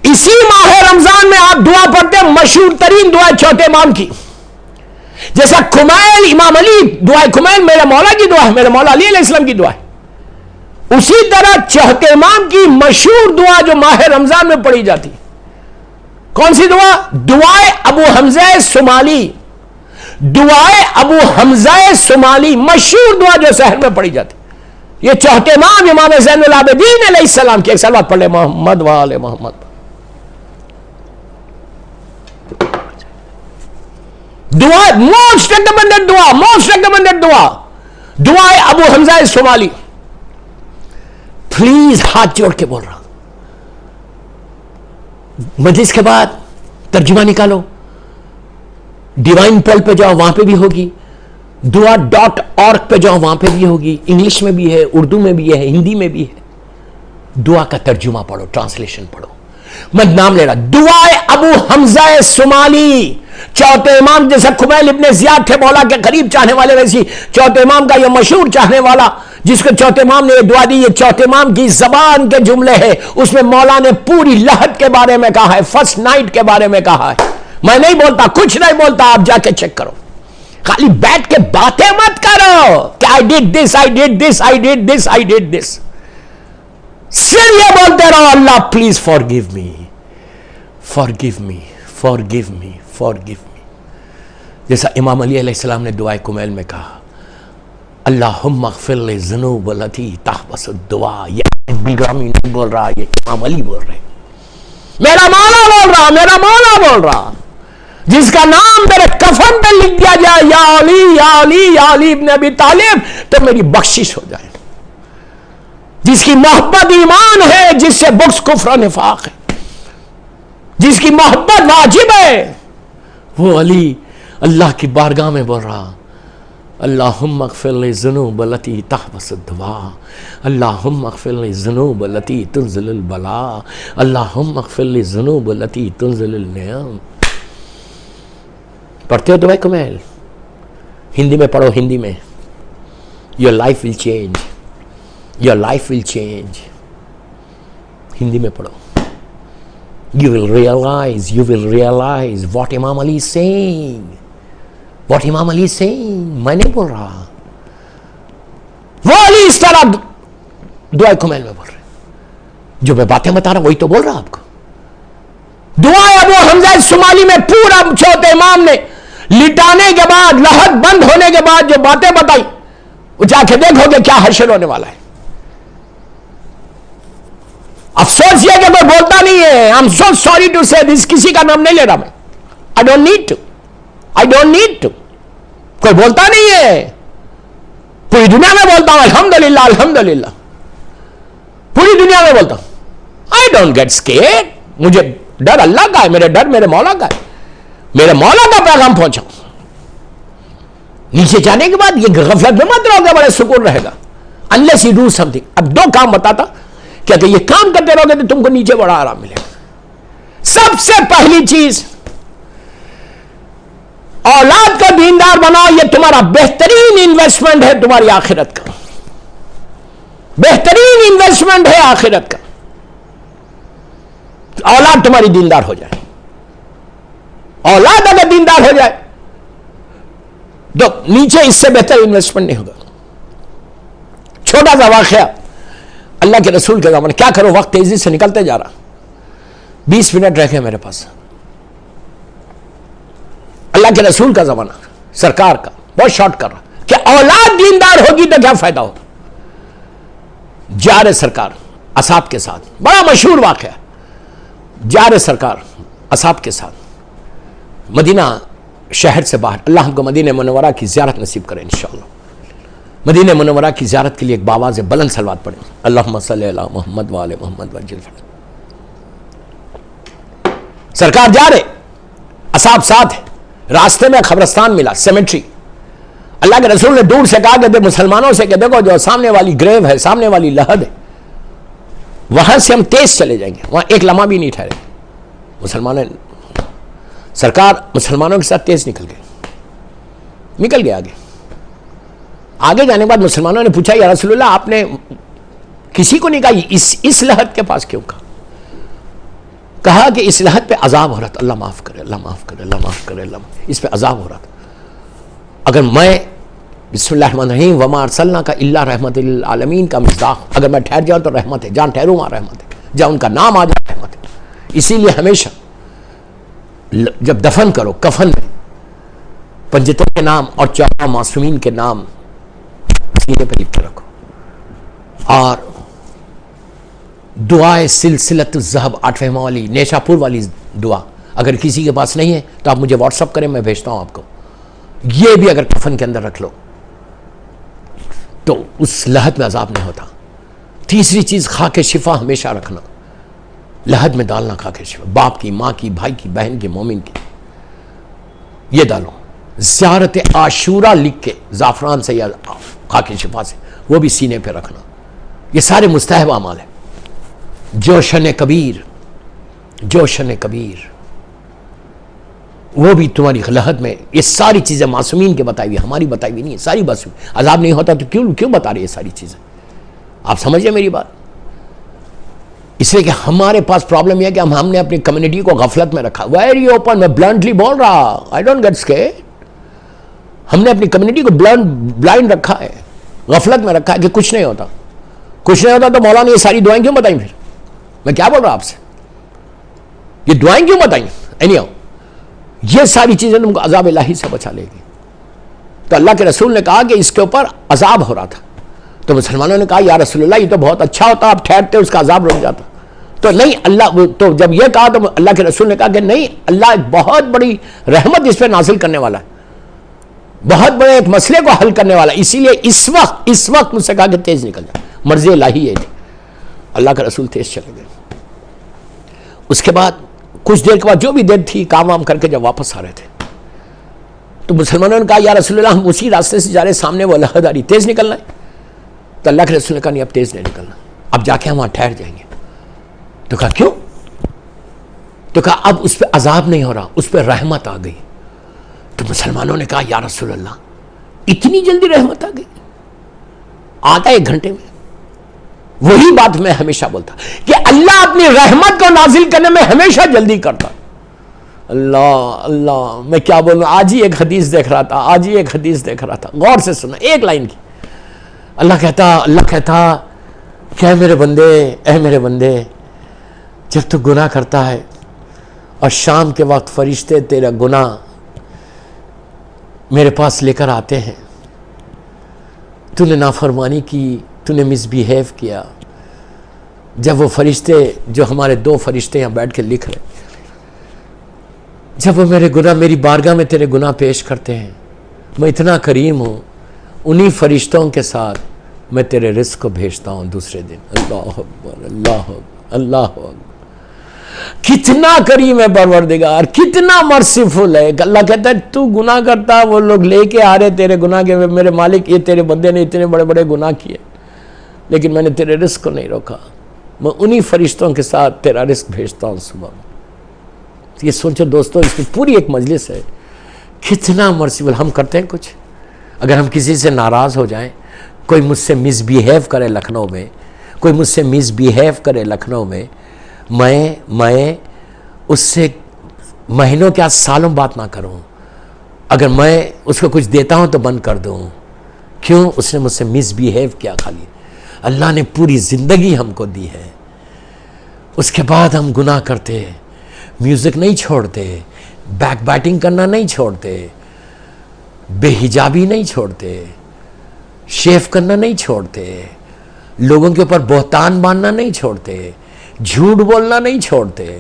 اسی ماہ رمضان میں آپ دعا پڑھتے ہیں مشہور ترین دعا چوتھے امام کی، جیسا کمیل امام علی، دعائے کمیل میرے مولا کی دعا ہے، میرے مولا علی علیہ السلام کی دعا ہے. اسی طرح چوتھے امام کی مشہور دعا جو ماہ رمضان میں پڑھی جاتی، کون سی دعا؟ دعائے ابو حمزہ صومالی. دعائے ابو حمزہ صومالی مشہور دعا جو سحر میں پڑھی جاتی. یہ چوتھے امام امام زین العابدین علیہ السلام کی. ایک سلوات پڑھ لے محمد وآل محمد. دعا موسٹ ریکمینڈڈ دعا، موسٹ ریکمینڈڈ دعا، دعائے ابو حمزہ صومالی. پلیز ہاتھ جوڑ کے بول رہا ہوں، مجلس کے بعد ترجمہ نکالو، ڈیوائن پول پہ جاؤ، وہاں پہ بھی ہوگی. dua.org پہ جاؤ، وہاں پہ بھی ہوگی. انگلش میں بھی ہے، اردو میں بھی ہے، ہندی میں بھی ہے. دعا کا ترجمہ پڑھو، ٹرانسلیشن پڑھو. میں نام لے رہا، دعائے ابو حمزہ صومالی. چوتھے امام جیسے کمیل ابن زیاد تھے مولا کے قریب چاہنے والے، ویسی چوتھے امام کا یہ مشہور چاہنے والا جس کو چوتھے امام نے یہ دعا دی. یہ چوتھے امام کی زبان کے جملے ہیں، اس میں مولا نے پوری لہت کے بارے میں کہا ہے، فرسٹ نائٹ کے بارے میں کہا ہے. میں نہیں بولتا، کچھ نہیں بولتا، آپ جا کے چیک کرو. خالی بیٹھ کے باتیں مت کرو کہ I did this, I did this, I did this, I did this. صرف یہ بولتے رہو اللہ please forgive me, forgive me, forgive me, forgive me. جیسا امام علی علیہ السلام نے دعائے کمیل میں کہا، اللہم اغفر لی ذنوب التی تحبس الدعاء. یہ بیگامی نہیں بول رہا، یہ امام علی بول رہے، میرا مولا بول رہا، میرا مولا بول رہا، جس کا نام میرے کفن پہ لکھ دیا جائے یا علی یا علی یا علی ابن ابی طالب، تو میری بخشش ہو جائے. جس کی محبت ایمان ہے، جس سے بغض کفر و نفاق ہے، جس کی محبت واجب ہے، وہ علی اللہ کی بارگاہ میں بول رہا، اللہم اغفر لی ذنوب التی تحبس الدعاء، اللہم اغفر لی ذنوب التی تنزل البلاء، اللہم اغفر لی ذنوب التی تنزل النعم. پڑھتے ہو دعائے کمیل؟ ہندی میں پڑھو، ہندی میں. Your life will change, your life will change. Hindi میں پڑھو. You will realize what Imam Ali is saying. What Imam Ali is saying. میں نہیں بول رہا، وہ علی اس طرح دعائے کمیل میں بول رہے. جو میں باتیں بتا رہا وہی تو بول رہا آپ کو. دعائے ابو حمزہ صومالی میں پورا چوتھے امام نے لٹانے کے بعد، لہت بند ہونے کے بعد جو باتیں بتائی، وہ جا کے دیکھو گے کیا حشر ہونے والا ہے. افسوس یہ کہ کوئی بولتا نہیں ہے. I'm so sorry to say this. کسی کا نام نہیں لے رہا میں. I don't need to. کوئی بولتا نہیں ہے. پوری دنیا میں بولتا ہوں الحمدللہ الحمدللہ، پوری دنیا میں بولتا ہوں. I don't get scared. مجھے ڈر اللہ کا ہے، میرے ڈر میرے مولا کا ہے. میرے مولا کا پیغام پہنچا. نیچے جانے کے بعد یہ غفلت میں مت رہو گے، بڑے سکون رہے گا. unless you do something. اب دو کام بتاتا کہ اگر یہ کام کرتے رہو گے تو تم کو نیچے بڑا آرام ملے گا. سب سے پہلی چیز، اولاد کا دیندار بناؤ. یہ تمہارا بہترین انویسٹمنٹ ہے تمہاری آخرت کا، بہترین انویسٹمنٹ ہے آخرت کا. اولاد تمہاری دیندار ہو جائے. اولاد اگر دیندار ہو جائے تو نیچے اس سے بہتر انویسٹمنٹ نہیں ہوگا. چھوٹا سا واقعہ اللہ کے رسول کے زمانے. کیا کرو، وقت تیزی سے نکلتے جا رہا، 20 منٹ رہ گئے میرے پاس. اللہ کے رسول کا زمانہ، سرکار کا، بہت شارٹ کر رہا کہ اولاد دیندار ہوگی تو کیا فائدہ ہوگا. جا رہے سرکار اصحاب کے ساتھ، بڑا مشہور واقعہ. جا رہے سرکار اصحاب کے ساتھ مدینہ شہر سے باہر. اللہ ہم کو مدینہ منورہ کی زیارت نصیب کرے انشاءاللہ. مدینہ منورہ کی زیارت کے لیے ایک باواز بلند صلوات پڑھیں. اللہم صلی علی محمد و آل محمد وجل. سرکار جا رہے, اصحاب ساتھ ہے. راستے میں قبرستان ملا, سیمیٹری. اللہ کے رسول نے دور سے کہا کہ مسلمانوں سے کہ دیکھو جو سامنے والی گریو ہے, سامنے والی لحد ہے, وہاں سے ہم تیز چلے جائیں گے, وہاں ایک لمحہ بھی نہیں ٹھہرے. مسلمانوں سرکار مسلمانوں کے ساتھ تیز نکل گئے آگے جانے کے بعد مسلمانوں نے پوچھا یا رسول اللہ آپ نے کسی کو نہیں کہا اس لحد کے پاس کیوں کہا کہ اس لحد پہ عذاب ہو رہا تھا. اللہ معاف کرے, اللہ معاف کرے, اللہ معاف کرے, اللہ اس پہ عذاب ہو رہا تھا. اگر میں بسم اللہ الرحمن الرحیم وما ارسلناک الا رحمت للعالمین کا مصداق, اگر میں ٹھہر جاؤں تو رحمت ہے, جہاں ٹھہروں وہاں رحمت ہے, جہاں ان کا نام آ جائے رحمت ہے. اسی لیے ہمیشہ جب دفن کرو کفن میں پنجتوں کے نام اور 14 معصومین کے نام سینے پہ لکھ کے رکھو. اور دعائے سلسلۃ الذہب 8ویں ماہ والی نیشا پور والی دعا اگر کسی کے پاس نہیں ہے تو آپ مجھے واٹس اپ کریں, میں بھیجتا ہوں آپ کو. یہ بھی اگر کفن کے اندر رکھ لو تو اس لحد میں عذاب نہیں ہوتا. تیسری چیز خاک شفا ہمیشہ رکھنا, لحد میں ڈالنا خاک شفا, باپ کی, ماں کی, بھائی کی, بہن کی, مومن کی, یہ ڈالو. زیارت عاشورہ لکھ کے زعفران سے یا خاک شفا سے وہ بھی سینے پہ رکھنا. یہ سارے مستحب اعمال ہیں. جوشن کبیر, جوشن کبیر وہ بھی تمہاری لحد میں. یہ ساری چیزیں معصومین کے بتائی ہوئی, ہماری بتائی ہوئی نہیں ہے. ساری بس عذاب نہیں ہوتا تو کیوں بتا رہی ہے ساری چیزیں. آپ سمجھیں میری بات. اس لیے کہ ہمارے پاس پرابلم یہ ہے کہ ہم نے اپنی کمیونٹی کو غفلت میں رکھا. ویری اوپن, میں بلنٹلی بول رہا, آئی ڈونٹ گیٹ اسکیئرڈ. ہم نے اپنی کمیونٹی کو بلائنڈ رکھا ہے, غفلت میں رکھا ہے کہ کچھ نہیں ہوتا. کچھ نہیں ہوتا تو مولا نے یہ ساری دعائیں کیوں بتائیں؟ پھر میں کیا بول رہا آپ سے, یہ دعائیں کیوں بتائیں؟ اینیو یہ ساری چیزیں تم کو عذاب الہی سے بچا لے گی. تو اللہ کے رسول نے کہا کہ اس کے اوپر عذاب ہو رہا تھا. تو مسلمانوں نے کہا یا رسول اللہ یہ تو بہت اچھا ہوتا, آپ ٹھہرتے اس کا عذاب رک جاتا. تو نہیں, اللہ تو جب یہ کہا تو اللہ کے رسول نے کہا کہ نہیں, اللہ ایک بہت بڑی رحمت اس پہ نازل کرنے والا ہے, بہت بڑے ایک مسئلے کو حل کرنے والا ہے. اسی لیے اس وقت مجھ سے کہا کہ تیز نکل جائے. مرضی الہی ہے جی. اللہ کا رسول تیز چلے گئے. اس کے بعد کچھ دیر کے بعد جو بھی دیر تھی کام وام کر کے جب واپس آ رہے تھے تو مسلمانوں نے کہا یا رسول اللہ ہم اسی راستے سے جا رہے, سامنے وہ لحد آ رہی, تیز نکلنا ہے. تو اللہ کے رسول نے کہا نہیں اب تیز نہیں نکلنا, اب جا کے ہم وہاں ٹھہر جائیں گے. تو کہا کیوں؟ تو کہا اب اس پہ عذاب نہیں ہو رہا, اس پہ رحمت آ گئی. تو مسلمانوں نے کہا یا رسول اللہ اتنی جلدی رحمت آ گئی؟ آتا 1 گھنٹے میں. وہی بات میں ہمیشہ بولتا کہ اللہ اپنی رحمت کو نازل کرنے میں ہمیشہ جلدی کرتا. اللہ میں کیا بولوں, آج ہی ایک حدیث دیکھ رہا تھا, غور سے سنا, ایک لائن کی. اللہ کہتا کہ اے میرے بندے جب تو گناہ کرتا ہے اور شام کے وقت فرشتے تیرا گناہ میرے پاس لے کر آتے ہیں, تو نے نافرمانی کی, تو نے مس بیہیو کیا. جب وہ فرشتے جو ہمارے 2 فرشتے یہاں بیٹھ کے لکھ رہے, جب وہ میرے گناہ میری بارگاہ میں تیرے گناہ پیش کرتے ہیں, میں اتنا کریم ہوں, انہی فرشتوں کے ساتھ میں تیرے رزق کو بھیجتا ہوں دوسرے دن. اللہ اکبر, اللہ اکبر, اللہ اکبر. کتنا کریم ہے پروردگار, کتنا مرسیفل ہے. اللہ کہتا ہے تو گناہ کرتا, وہ لوگ لے کے آ رہے تیرے گناہ کے, میرے مالک یہ تیرے بندے نے اتنے بڑے بڑے گناہ کیے لیکن میں نے تیرے رزق کو نہیں روکا, میں انہی فرشتوں کے ساتھ تیرا رزق بھیجتا ہوں صبح. یہ سوچو دوستو, اس میں پوری ایک مجلس ہے, کتنا مرسیفل. ہم کرتے ہیں کچھ, اگر ہم کسی سے ناراض ہو جائیں, کوئی مجھ سے مس بیہیو کرے لکھنؤ میں, میں اس سے مہینوں کیا سالوں بات نہ کروں, اگر میں اس کو کچھ دیتا ہوں تو بند کر دوں. کیوں؟ اس نے مجھ سے مس بیہیو کیا. خالی اللہ نے پوری زندگی ہم کو دی ہے, اس کے بعد ہم گناہ کرتے, میوزک نہیں چھوڑتے, بیک بیٹنگ کرنا نہیں چھوڑتے, بے حجابی نہیں چھوڑتے, شیف کرنا نہیں چھوڑتے, لوگوں کے اوپر بہتان باندھنا نہیں چھوڑتے, جھوٹ بولنا نہیں چھوڑتے,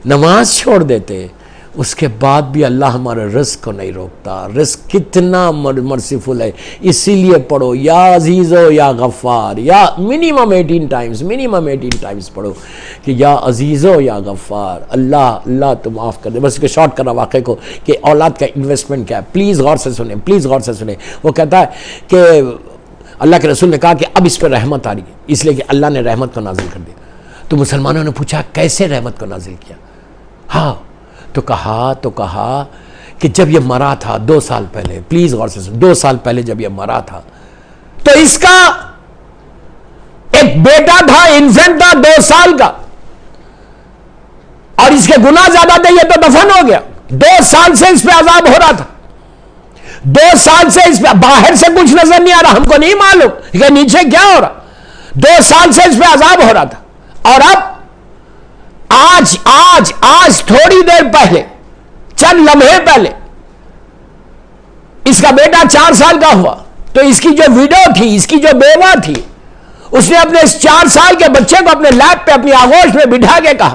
نماز چھوڑ دیتے، اس کے بعد بھی اللہ ہمارے رزق کو نہیں روکتا. رزق کتنا مرسیفل ہے. اسی لیے پڑھو یا عزیزو یا غفار، یا منیمم 18 ٹائمز پڑھو کہ یا عزیزو یا غفار. اللہ تو معاف کر دے. بس کہ شارٹ کرنا واقعے کو کہ اولاد کا انویسٹمنٹ کیا ہے، پلیز غور سے سنیں. وہ کہتا ہے کہ اللہ کے رسول نے کہا کہ اب اس پہ رحمت آ رہی ہے، اس لیے کہ اللہ نے رحمت کو نازل کر دیا. تو مسلمانوں نے پوچھا کیسے رحمت کو نازل کیا؟ ہاں تو کہا کہ جب یہ مرا تھا 2 سال پہلے، پلیز غور سے سنیں، 2 سال پہلے جب یہ مرا تھا تو اس کا ایک بیٹا تھا، انفینٹ تھا 2 سال کا، اور اس کے گناہ زیادہ تھے، یہ تو دفن ہو گیا. 2 سال سے اس پہ عذاب ہو رہا تھا. 2 سال سے اس پہ باہر سے کچھ نظر نہیں آ رہا، ہم کو نہیں معلوم کہ نیچے کیا ہو رہا. 2 سال سے اس پہ عذاب ہو رہا تھا. اور اب آج تھوڑی دیر پہلے، چند لمحے پہلے اس کا بیٹا 4 سال کا ہوا. تو اس کی جو ویڈیو تھی، اس کی جو بیوہ تھی، اس نے اپنے اس 4 سال کے بچے کو اپنے لیپ پہ اپنی آغوش میں بٹھا کے کہا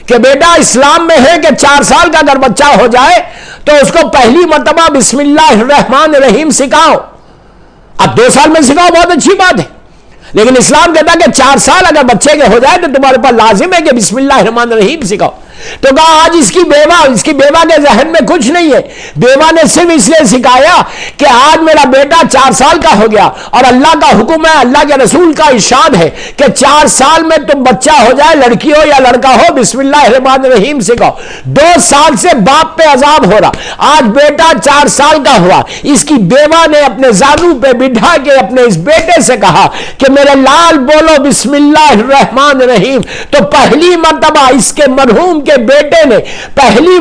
کہ بیٹا اسلام میں ہے کہ 4 سال کا اگر بچہ ہو جائے تو اس کو پہلی مرتبہ بسم اللہ الرحمن الرحیم سکھاؤ. اب 2 سال میں سکھاؤ بہت اچھی بات ہے، لیکن اسلام کہتا ہے کہ 4 سال اگر بچے کے ہو جائے تو تمہارے پاس لازم ہے کہ بسم اللہ الرحمن الرحیم سکھاؤ. تو کہا آج اس کی بیوہ کے ذہن میں کچھ نہیں ہے. بیوہ نے صرف اس لیے سکھایا کہ آج میرا بیٹا 4 سال کا ہو گیا اور اللہ کا حکم ہے، اللہ کے رسول کا ارشاد ہے کہ 4 سال میں تم بچہ ہو جائے، لڑکی ہو یا لڑکا ہو، بسم اللہ الرحمن الرحیم سکھاؤ. 2 سال سے باپ پہ عذاب ہو رہا، آج بیٹا 4 سال کا ہوا. اس کی بیوہ نے اپنے زانو پہ بٹھا کے اپنے اس بیٹے سے کہا کہ میرے لال بولو بسم اللہ الرحمن الرحیم. تو پہلی مرتبہ اس کے مرحوم کے بیٹے نے پہلی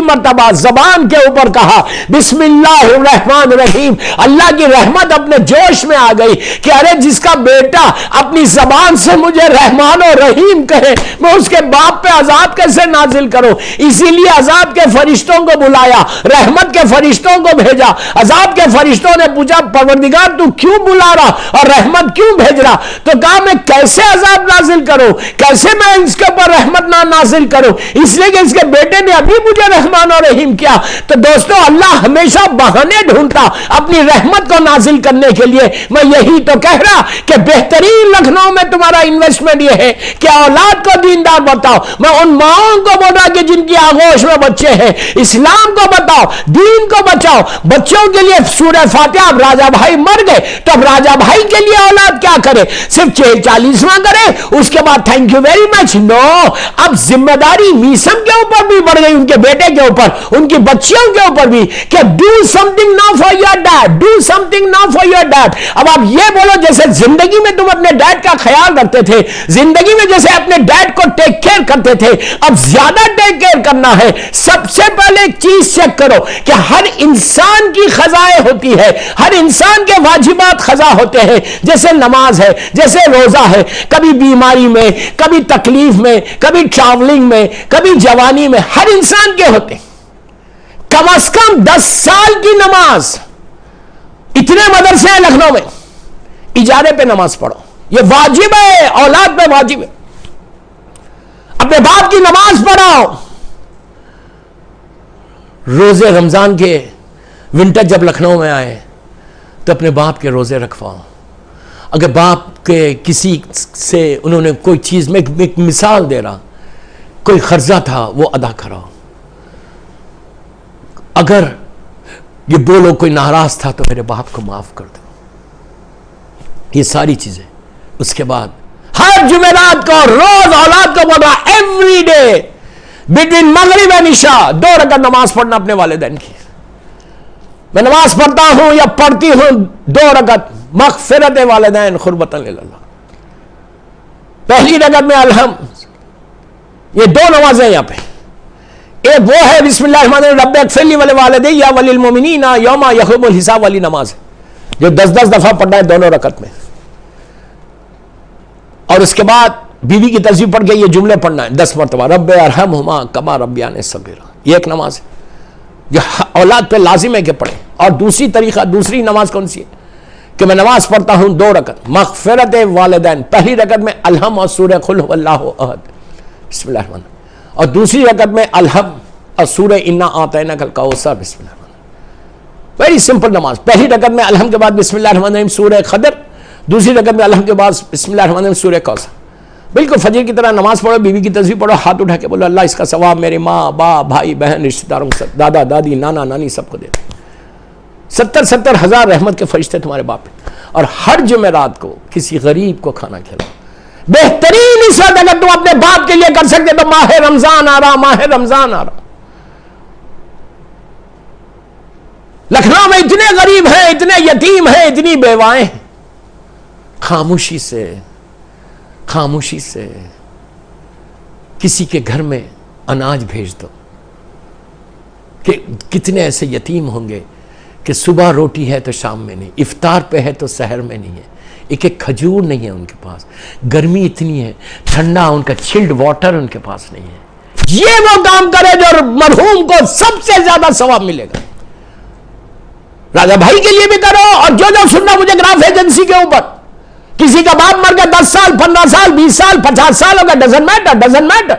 مرتبہ زبان کے اوپر کہا بسم اللہ الرحمن الرحیم. اللہ کی رحمت اپنے جوش میں آ گئی کہ ارے جس کا بیٹا اپنی زبان سے مجھے رحمان و رحیم کہے، میں اس کے باپ پہ عذاب کیسے نازل کروں؟ اسی لیے عذاب کے فرشتوں کو بلایا، رحمت کے فرشتوں کو بھیجا. عذاب کے فرشتوں نے پوچھا پروردگار تو کیوں بلا رہا اور رحمت کیوں بھیج رہا؟ تو کہا میں کیسے عذاب نازل کروں، کیسے میں اس کے اوپر رحمت نہ نازل کروں، اس لیے کہ اس کے بیٹے نے ابھی مجھے رحمان و رحیم کیا. تو دوستو اللہ ہمیشہ بہانے ڈھونڈتا اپنی رحمت کو نازل کرنے کے لیے. میں یہی تو کہہ رہا کہ بہترین لکھنؤ میں تمہارا انویسٹمنٹ یہ ہے کہ اولاد کو دیندار بتاؤ. میں ان ماؤں کو بول رہا کہ جن کی آغوش میں بچے ہیں، اسلام کو بتاؤ، دین کو بچاؤ. بچوں کے لیے سورہ فاتحہ، اب راجہ بھائی مر گئے تو اب راجہ بھائی کے لیے اولاد کیا کرے؟ صرف 40واں کرے، اس کے بعد تھینک یو ویری مچ؟ نو، اب ذمہ داری میسم کے اوپر بھی بڑھ گئی، ان کے بیٹے کے اوپر، ان کی بچیوں کے اوپر بھی کہ do something now for your dad, do something now for your dad. اب آپ یہ بولو جیسے زندگی میں تم اپنے ڈیڈ کا خیال رکھتے تھے، زندگی میں جیسے اپنے ڈیڈ کو ٹیک کیئر کرتے تھے، اب زیادہ ٹیک کیئر کرنا ہے. سب سے پہلے ایک چیز چیک کرو کہ ہر انسان کی قضائیں ہوتی ہے، ہر انسان کے واجبات قضا ہوتے ہیں. جیسے نماز ہے، جیسے روزہ ہے، کبھی بیماری میں، کبھی تکلیف میں، کبھی ٹریولنگ میں، کبھی جوانی میں، ہر انسان کے ہوتے ہیں. کم از کم 10 سال کی نماز. اتنے مدرسے ہیں لکھنؤ میں، اجارے پہ نماز پڑھو، یہ واجب ہے، اولاد پہ واجب ہے. اپنے باپ کی نماز پڑھاؤ. روزے رمضان کے ونٹر جب لکھنؤ میں آئے تو اپنے باپ کے روزے رکھواؤ. اگر باپ کے کسی سے انہوں نے کوئی چیز، میں ایک مثال دے رہا، کوئی قرضہ تھا وہ ادا کراؤ. اگر یہ بولو کوئی ناراض تھا تو میرے باپ کو معاف کر دو. یہ ساری چیزیں. اس کے بعد ہر جمعرات کو روز اولاد کو بولا ایوری ڈے بٹوین مغرب و عشاء 2 رکعت نماز پڑھنا اپنے والدین کی. میں نماز پڑھتا ہوں یا پڑھتی ہوں 2 رکعت مغفرت والدین قربۃ اللہ. پہلی رکعت میں الحمد، یہ 2 نمازیں یہاں پہ. ایک وہ ہے بسم اللہ الرحمن الرحیم رب اغفر لی ولوالدی وللمؤمنین یوم یقوم الحساب والی نماز ہے، جو 10 دفعہ پڑھنا ہے دونوں رکعت میں. اور اس کے بعد بیوی کی تصویر پڑھ کے یہ جملے پڑھنا ہے 10 مرتبہ، رب ارحمہما کما ربیانی صغیرا. یہ ایک نماز ہے جو اولاد پہ لازم ہے کہ پڑھیں. اور دوسری نماز کون سی ہے کہ میں نماز پڑھتا ہوں 2 رکعت مغفرت والدین. پہلی رکعت میں الحم اور سورہ قل هو اللہ احد بسم اللہ الرحمن. اور دوسری رکعت میں الحم اور سورہ انا اعطیناک الکوثر بسم اللہ الرحمن الرحیم. ویری سمپل نماز. پہلی رکعت میں الحم کے بعد بسم اللہ الرحمن الرحیم سورہ خدر، دوسری رکعت میں الحم کے بعد بسم اللہ الرحمن الرحیم سورہ کوثر. بالکل فجر کی طرح نماز پڑھو، بیوی کی تسبیح پڑھو، ہاتھ اٹھا کے بولو اللہ اس کا ثواب میرے ماں باپ بھائی بہن رشتہ داروں کو، دادا دادی نانا نانی سب کو دے دو. 70 ہزار رحمت کے فرشتے تمہارے باپ پہ. اور ہر جمعرات کو کسی غریب کو کھانا کھلاؤ. بہترین اس وقت اگر تم اپنے باپ کے لیے کر سکتے تو ماہ رمضان آ رہا، ماہ رمضان آ رہا. لکھنؤ میں اتنے غریب ہیں، اتنے یتیم ہیں، اتنی بیوائیں ہیں. خاموشی سے کسی کے گھر میں اناج بھیج دو. کہ کتنے ایسے یتیم ہوں گے کہ صبح روٹی ہے تو شام میں نہیں، افطار پہ ہے تو سحر میں نہیں ہے، ایک کھجور نہیں ہے ان کے پاس، گرمی اتنی ہے ٹھنڈا ان کا چلڈ واٹر ان کے پاس نہیں ہے. یہ وہ کام کرے جو مرحوم کو سب سے زیادہ ثواب ملے گا. راجہ بھائی کے لیے بھی کرو، اور جو سننا مجھے گراف ایجنسی کے اوپر، کسی کا باپ مر گیا 10 سال 15 سال 20 سال 50 سال ہوگا، ڈزنٹ میٹر.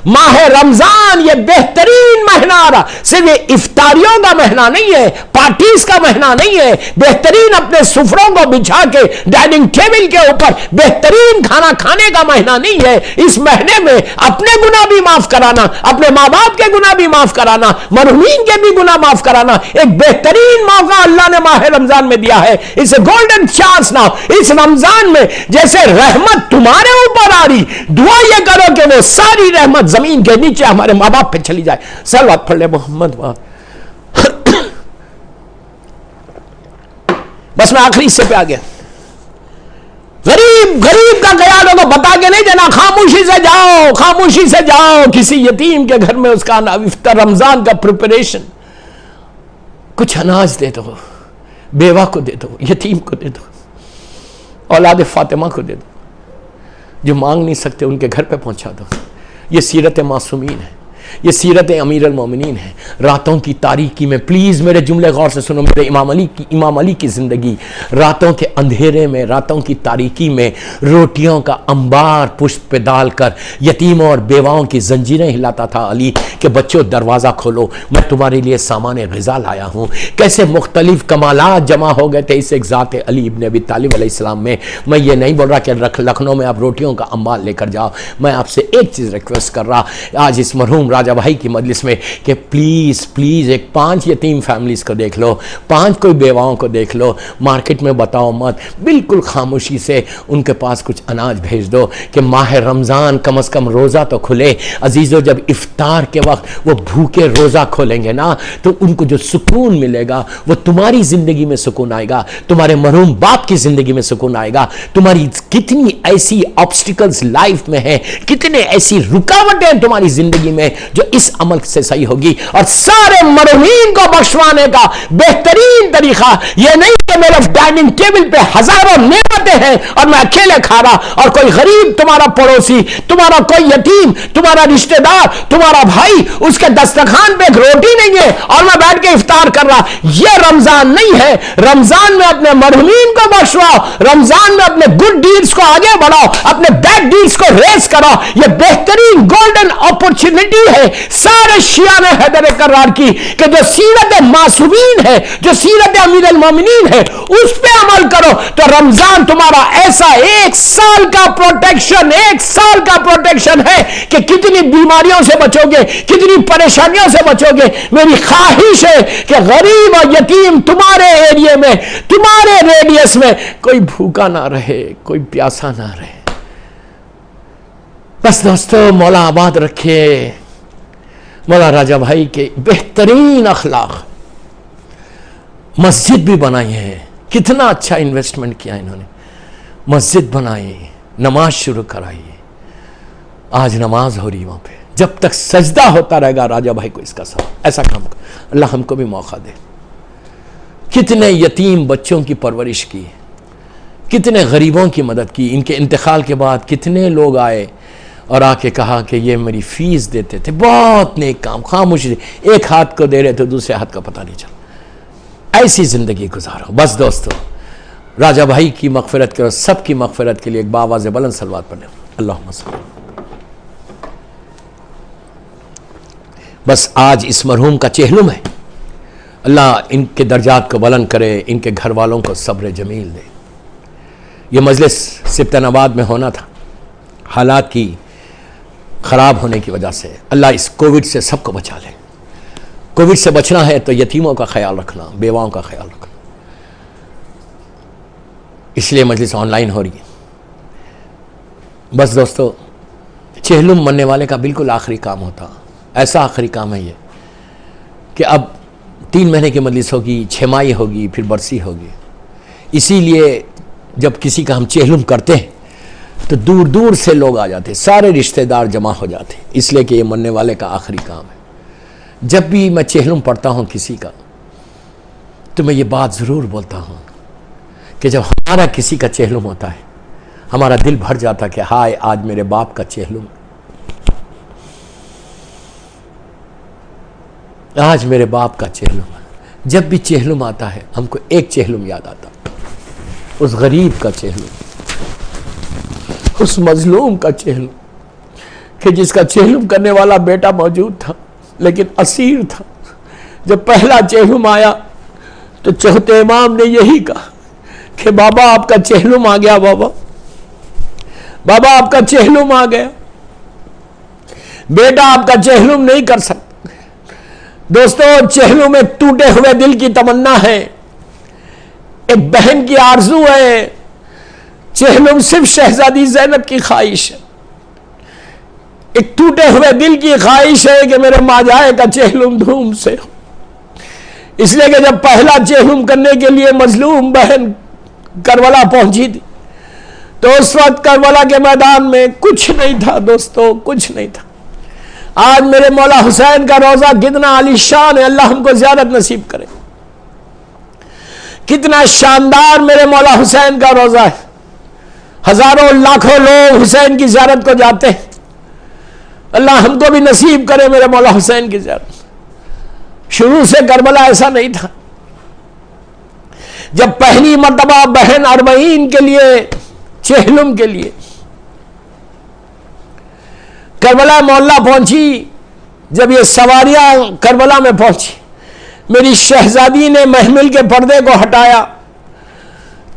ماہ رمضان یہ بہترین مہینہ آ رہا، صرف یہ افطاریوں کا مہینہ نہیں ہے، پارٹیز کا مہینہ نہیں ہے، بہترین اپنے سفروں کو بچھا کے ڈائننگ ٹیبل کے اوپر بہترین کھانا کھانے کا مہینہ نہیں ہے. اس مہینے میں اپنے گناہ بھی معاف کرانا، اپنے ماں باپ کے گناہ بھی معاف کرانا، مرحومین کے بھی گناہ معاف کرانا ایک بہترین موقع اللہ نے ماہ رمضان میں دیا ہے. اس گولڈن چانس ناؤ. اس رمضان میں جیسے رحمت تمہارے اوپر آ رہی، دعا یہ کرو کہ وہ ساری رحمت زمین کے نیچے ہمارے ماں باپ پہ چلی جائے. صلوات پڑھ لے محمد. بس میں آخری حصے پہ آ گیا. غریب کا خیال ہوگا، بتا کے نہیں دینا، خاموشی سے جاؤ کسی یتیم کے گھر میں، اس کا رمضان کا پریپریشن، کچھ اناج دے دو، بیوہ کو دے دو، یتیم کو دے دو، اولاد فاطمہ کو دے دو، جو مانگ نہیں سکتے ان کے گھر پہ پہنچا دو. یہ سیرت معصومین ہے، یہ سیرت امیر المومنین ہے. راتوں کی تاریکی میں، پلیز میرے جملے غور سے سنو، میرے امام علی کی زندگی. راتوں کے اندھیرے میں، راتوں کی تاریکی میں روٹیوں کا انبار پشت پہ ڈال کر یتیموں اور بیواؤں کی زنجیریں ہلاتا تھا علی کہ بچوں دروازہ کھولو، میں تمہارے لیے سامان غذا لایا ہوں. کیسے مختلف کمالات جمع ہو گئے تھے اس ایک ذات علی ابن ابی طالب علیہ السلام میں. میں یہ نہیں بول رہا کہ لکھنؤ میں آپ روٹیوں کا انبار لے کر جاؤ. میں آپ سے ایک چیز ریکویسٹ کر رہا آج اس مرحوم راجہ بھائی کی مجلس میں کہ پلیز ایک 5 یتیم فیملیز کو دیکھ لو، 5 کوئی بیواؤں کو دیکھ لو، مارکیٹ میں بتاؤ مت، بالکل خاموشی سے ان کے پاس کچھ اناج بھیج دو کہ ماہ رمضان کم از کم روزہ تو کھلے. عزیزو جب افطار کے وقت وہ بھوکے روزہ کھولیں گے نا تو ان کو جو سکون ملے گا وہ تمہاری زندگی میں سکون آئے گا، تمہارے مرحوم باپ کی زندگی میں سکون آئے گا. تمہاری کتنی ایسی آبسٹیکلز لائف میں ہیں، کتنے ایسی رکاوٹیں تمہاری زندگی میں جو اس عمل سے صحیح ہوگی. اور سارے مرحومین کو بخشوانے کا بہترین طریقہ یہ نہیں کہ میرے ڈائننگ ٹیبل پہ ہزاروں نعمتیں ہیں اور میں اکیلے کھا رہا، اور کوئی غریب تمہارا پڑوسی، تمہارا کوئی یتیم، تمہارا رشتہ دار، تمہارا بھائی، اس کے دسترخوان پہ ایک روٹی نہیں ہے اور میں بیٹھ کے افطار کر رہا. یہ رمضان نہیں ہے. رمضان میں اپنے مرحومین کو بخشواؤ، رمضان میں اپنے گڈ ڈیڈز کو آگے بڑھاؤ، اپنے بیڈ ڈیڈز کو ریز کرو. یہ بہترین گولڈن اپرچونٹی ہے سارے شیعہ حیدر کرار کی کہ جو سیرت معصومین ہے، جو سیرت امیر المومنین ہے، اس پہ عمل کرو تو رمضان تمہارا ایسا 1 سال کا پروٹیکشن ہے کہ کتنی بیماریوں سے بچو گے، کتنی پریشانیوں سے بچو گے. میری خواہش ہے کہ غریب اور یتیم تمہارے ایریے میں، تمہارے ریڈیس میں کوئی بھوکا نہ رہے، کوئی پیاسا نہ رہے. بس دوستو مولا آباد رکھے مولا راجہ بھائی کے بہترین اخلاق. مسجد بھی بنائی ہے، کتنا اچھا انویسٹمنٹ کیا انہوں نے. مسجد بنائی، نماز شروع کرائی، آج نماز ہو رہی وہاں پہ. جب تک سجدہ ہوتا رہے گا راجہ بھائی کو اس کا ساتھ. ایسا کام اللہ ہم کو بھی موقع دے. کتنے یتیم بچوں کی پرورش کی، کتنے غریبوں کی مدد کی. ان کے انتقال کے بعد کتنے لوگ آئے اور آ کے کہا کہ یہ میری فیس دیتے تھے. بہت نیک کام، خاموشی، ایک ہاتھ کو دے رہے تھے دوسرے ہاتھ کا پتہ نہیں چلا. ایسی زندگی گزارو. بس دوستو راجہ بھائی کی مغفرت کرو، سب کی مغفرت کے لیے ایک باواز بلند صلوات پڑھیں. اللہم صلی بس آج اس مرحوم کا چہلم ہے، اللہ ان کے درجات کو بلند کرے، ان کے گھر والوں کو صبر جمیل دے۔ یہ مجلس سبطن آباد میں ہونا تھا، حالات کی خراب ہونے کی وجہ سے اللہ اس کووڈ سے سب کو بچا لے۔ کووڈ سے بچنا ہے تو یتیموں کا خیال رکھنا، بیواؤں کا خیال رکھنا، اس لیے مجلس آن لائن ہو رہی ہے۔ بس دوستو، چہلم مرنے والے کا بالکل آخری کام ہوتا، ایسا آخری کام ہے یہ کہ اب 3 مہینے کی مجلس ہوگی، 6 ماہی ہوگی، پھر برسی ہوگی۔ اسی لیے جب کسی کا ہم چہلم کرتے ہیں تو دور دور سے لوگ آ جاتے، سارے رشتہ دار جمع ہو جاتے، اس لیے کہ یہ مرنے والے کا آخری کام ہے۔ جب بھی میں چہلم پڑھتا ہوں کسی کا تو میں یہ بات ضرور بولتا ہوں کہ جب ہمارا کسی کا چہلم ہوتا ہے ہمارا دل بھر جاتا کہ ہائے آج میرے باپ کا چہلم، آج میرے باپ کا چہلم ہے۔ جب بھی چہلم آتا ہے ہم کو ایک چہلم یاد آتا، اس غریب کا چہلم، اس مظلوم کا چہلم، کہ جس کا چہلم کرنے والا بیٹا موجود تھا لیکن اسیر تھا۔ جب پہلا چہلم آیا تو چوتھے امام نے یہی کہا کہ بابا آپ کا چہلم آ گیا، بابا آپ کا چہلم آ گیا، بیٹا آپ کا چہلم نہیں کر سکتا۔ دوستو، چہلم ایک ٹوٹے ہوئے دل کی تمنا ہے، ایک بہن کی آرزو ہے۔ چہلم صرف شہزادی زینب کی خواہش ہے، ایک ٹوٹے ہوئے دل کی خواہش ہے کہ میرے ماجائے کا چہلم دھوم سے ہو۔ اس لیے کہ جب پہلا چہلم کرنے کے لیے مظلوم بہن کربلا پہنچی تھی تو اس وقت کربلا کے میدان میں کچھ نہیں تھا دوستو، کچھ نہیں تھا۔ آج میرے مولا حسین کا روزہ کتنا عالی شان ہے، اللہ ہم کو زیارت نصیب کرے۔ کتنا شاندار میرے مولا حسین کا روزہ ہے، ہزاروں لاکھوں لوگ حسین کی زیارت کو جاتے ہیں۔ اللہ ہم کو بھی نصیب کرے میرے مولا حسین کی زیارت۔ شروع سے کربلا ایسا نہیں تھا۔ جب پہلی مرتبہ بہن اربعین کے لیے، چہلم کے لیے کربلا مولا پہنچی، جب یہ سواریاں کربلا میں پہنچی، میری شہزادی نے محمل کے پردے کو ہٹایا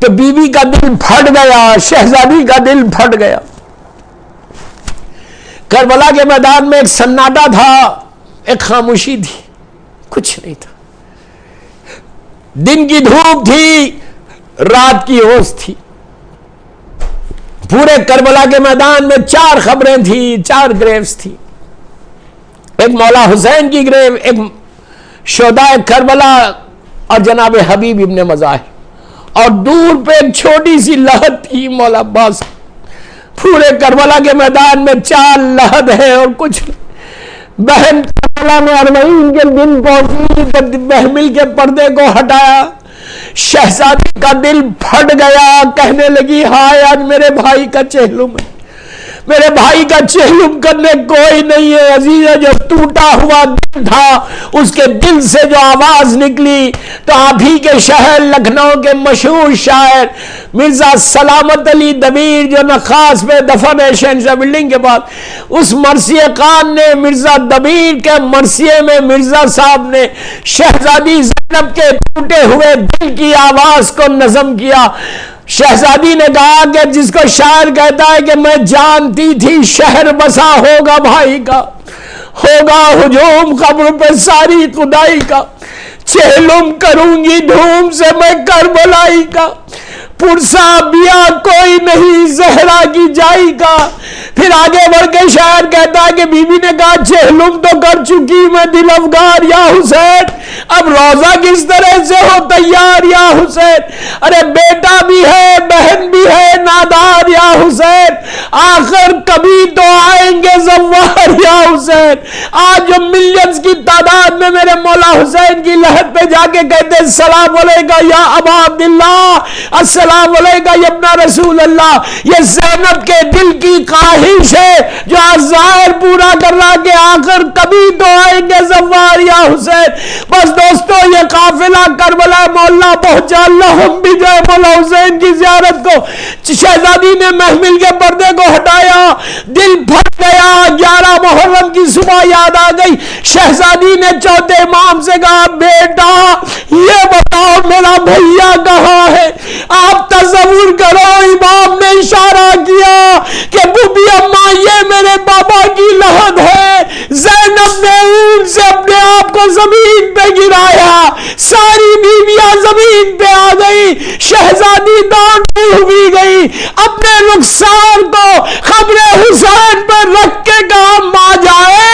تو بی بی کا دل پھٹ گیا، شہزادی کا دل پھٹ گیا۔ کربلا کے میدان میں ایک سناٹا تھا، ایک خاموشی تھی، کچھ نہیں تھا۔ دن کی دھوپ تھی، رات کی اوس تھی۔ پورے کربلا کے میدان میں 4 خبریں تھیں، 4 گریوز تھی، ایک مولا حسین کی گریو، ایک شہداء کربلا اور جناب حبیب ابن مظاہر، اور دور پہ ایک چھوٹی سی لحد تھی مولا عباس۔ پورے کربلا کے میدان میں 4 لحد ہے اور کچھ نہیں۔ بہن کربلا میں اربعین کے دن پہنچی، محمل کے پردے کو ہٹایا، شہزادی کا دل پھٹ گیا، کہنے لگی ہائے آج میرے بھائی کا چہلم ہے، میرے بھائی کا چہلم کرنے کوئی نہیں ہے۔ عزیز، جو ٹوٹا ہوا دل تھا اس کے دل سے جو آواز نکلی تو آپ ہی کے شہر لکھنؤ کے مشہور شاعر مرزا سلامت علی دبیر جو نخاس پہ دفن ہے شہنشاہ بلڈنگ کے پاس، اس مرثیہ خان نے مرزا دبیر کے مرثیے میں مرزا صاحب نے شہزادی زینب کے ٹوٹے ہوئے دل کی آواز کو نظم کیا۔ شہزادی نے کہا کہ جس کو شاعر کہتا ہے کہ میں جانتی تھی شہر بسا ہوگا بھائی کا، ہوگا ہجوم قبر پہ ساری خدائی کا، چہلم کروں گی دھوم سے میں کربلائی کا، پرسا بیا کوئی نہیں زہرا کی جائی کا۔ پھر آگے بڑھ کے شاعر کہتا ہے کہ بی بی نے کہا چہلم تو کر چکی میں دل افگار یا حسین، اب روزہ کس طرح سے ہو تیار یا حسین، ارے بیٹا بھی ہے بہن بھی ہے نادار یا حسین، آخر کبھی تو آئیں گے زوار یا حسین۔ آج جو ملینز کی بغداد میں میرے مولا حسین کی لحد پہ جا کے کہتے السلام علیکہ یا ابا عبداللہ، السلام علیکہ یا ابن رسول اللہ۔ یہ زینب کے دل کی خواہش ہے جو ظاہر پورا کرنا کہ آخر کبھی تو آئیں گے زوار یا حسین۔ بس دوستو یہ قافلہ کربلا مولا پہنچا، اللہ ہم بھی جائے مولا حسین کی زیارت کو۔ شہزادی نے محمل کے پردے کو ہٹایا، دل پھٹ گیا۔ 11 محرم کی صبح یاد آ گئی۔ شہزادی نے چوتھے امام سے کہا بیٹا یہ بتاؤ میرا بھیا کہاں ہے؟ آپ تصور کرو، امام نے اشارہ کیا کہ بوبی اماں یہ میرے بابا کی لحد ہے۔ زینب نے اون سے اپنے آپ کو زمین پہ گرایا، ساری بیویاں زمین پہ آ گئی۔ شہزادی دان ہوئی گئی، اپنے رخسار کو خبر حسین پر رکھ کے کہا ماں جائے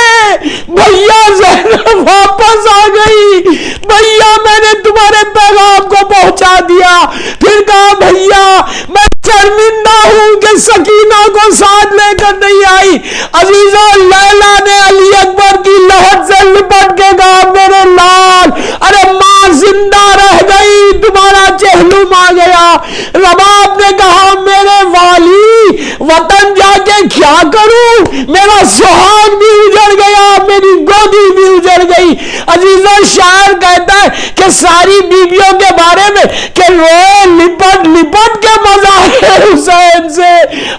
بھیا زینب واپس آ گئی، بھیا میں نے تمہارے پیغام کو پہنچا دیا۔ پھر کہا بھیا میں شرمندہ ہوں کہ سکینہ کو ساتھ لے کر نہیں آئی۔ عزیزوں لیلا نے علی اکبر کی لحد سے لپٹ کے کہا میرے لال، ارے ماں زندہ رہ گئی، تمہارا چہلم آ گیا۔ رباب نے کہا میرے والی وطن جا کے کیا کروں، میرا سہاگ بھی اجڑ گیا، میری گودی بھی اجڑ گئی۔ عزیزوں شاعر کہتا ہے کہ ساری بیویوں کے بارے میں کہ روئے لپٹ لپٹ کے مزار حسین سے،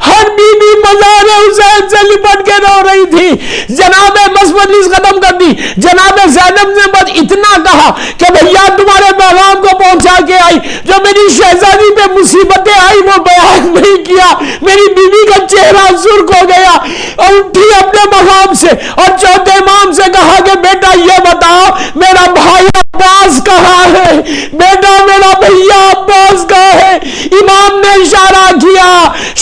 ہر بیوی مزار حسین سے لپٹ کے رو رہی تھی۔ جناب مجلس ختم کر دی، جناب زینب نے بس اتنا کہا کہ بھیا تمہارے پیغام کو پہنچا کے آئی، جو میری شہزادی پہ مصیبتیں آئی وہ بیان نہیں کیا۔ میری بیوی کا چہرہ سرخ ہو گیا اور اٹھی اپنے مقام سے اور چوتھے امام سے کہا کہ بیٹا یہ بتاؤ میرا بھائی عباس کہاں ہے، بیٹا میرا بھیا عباس کہاں ہے؟ امام نے اشارہ کیا،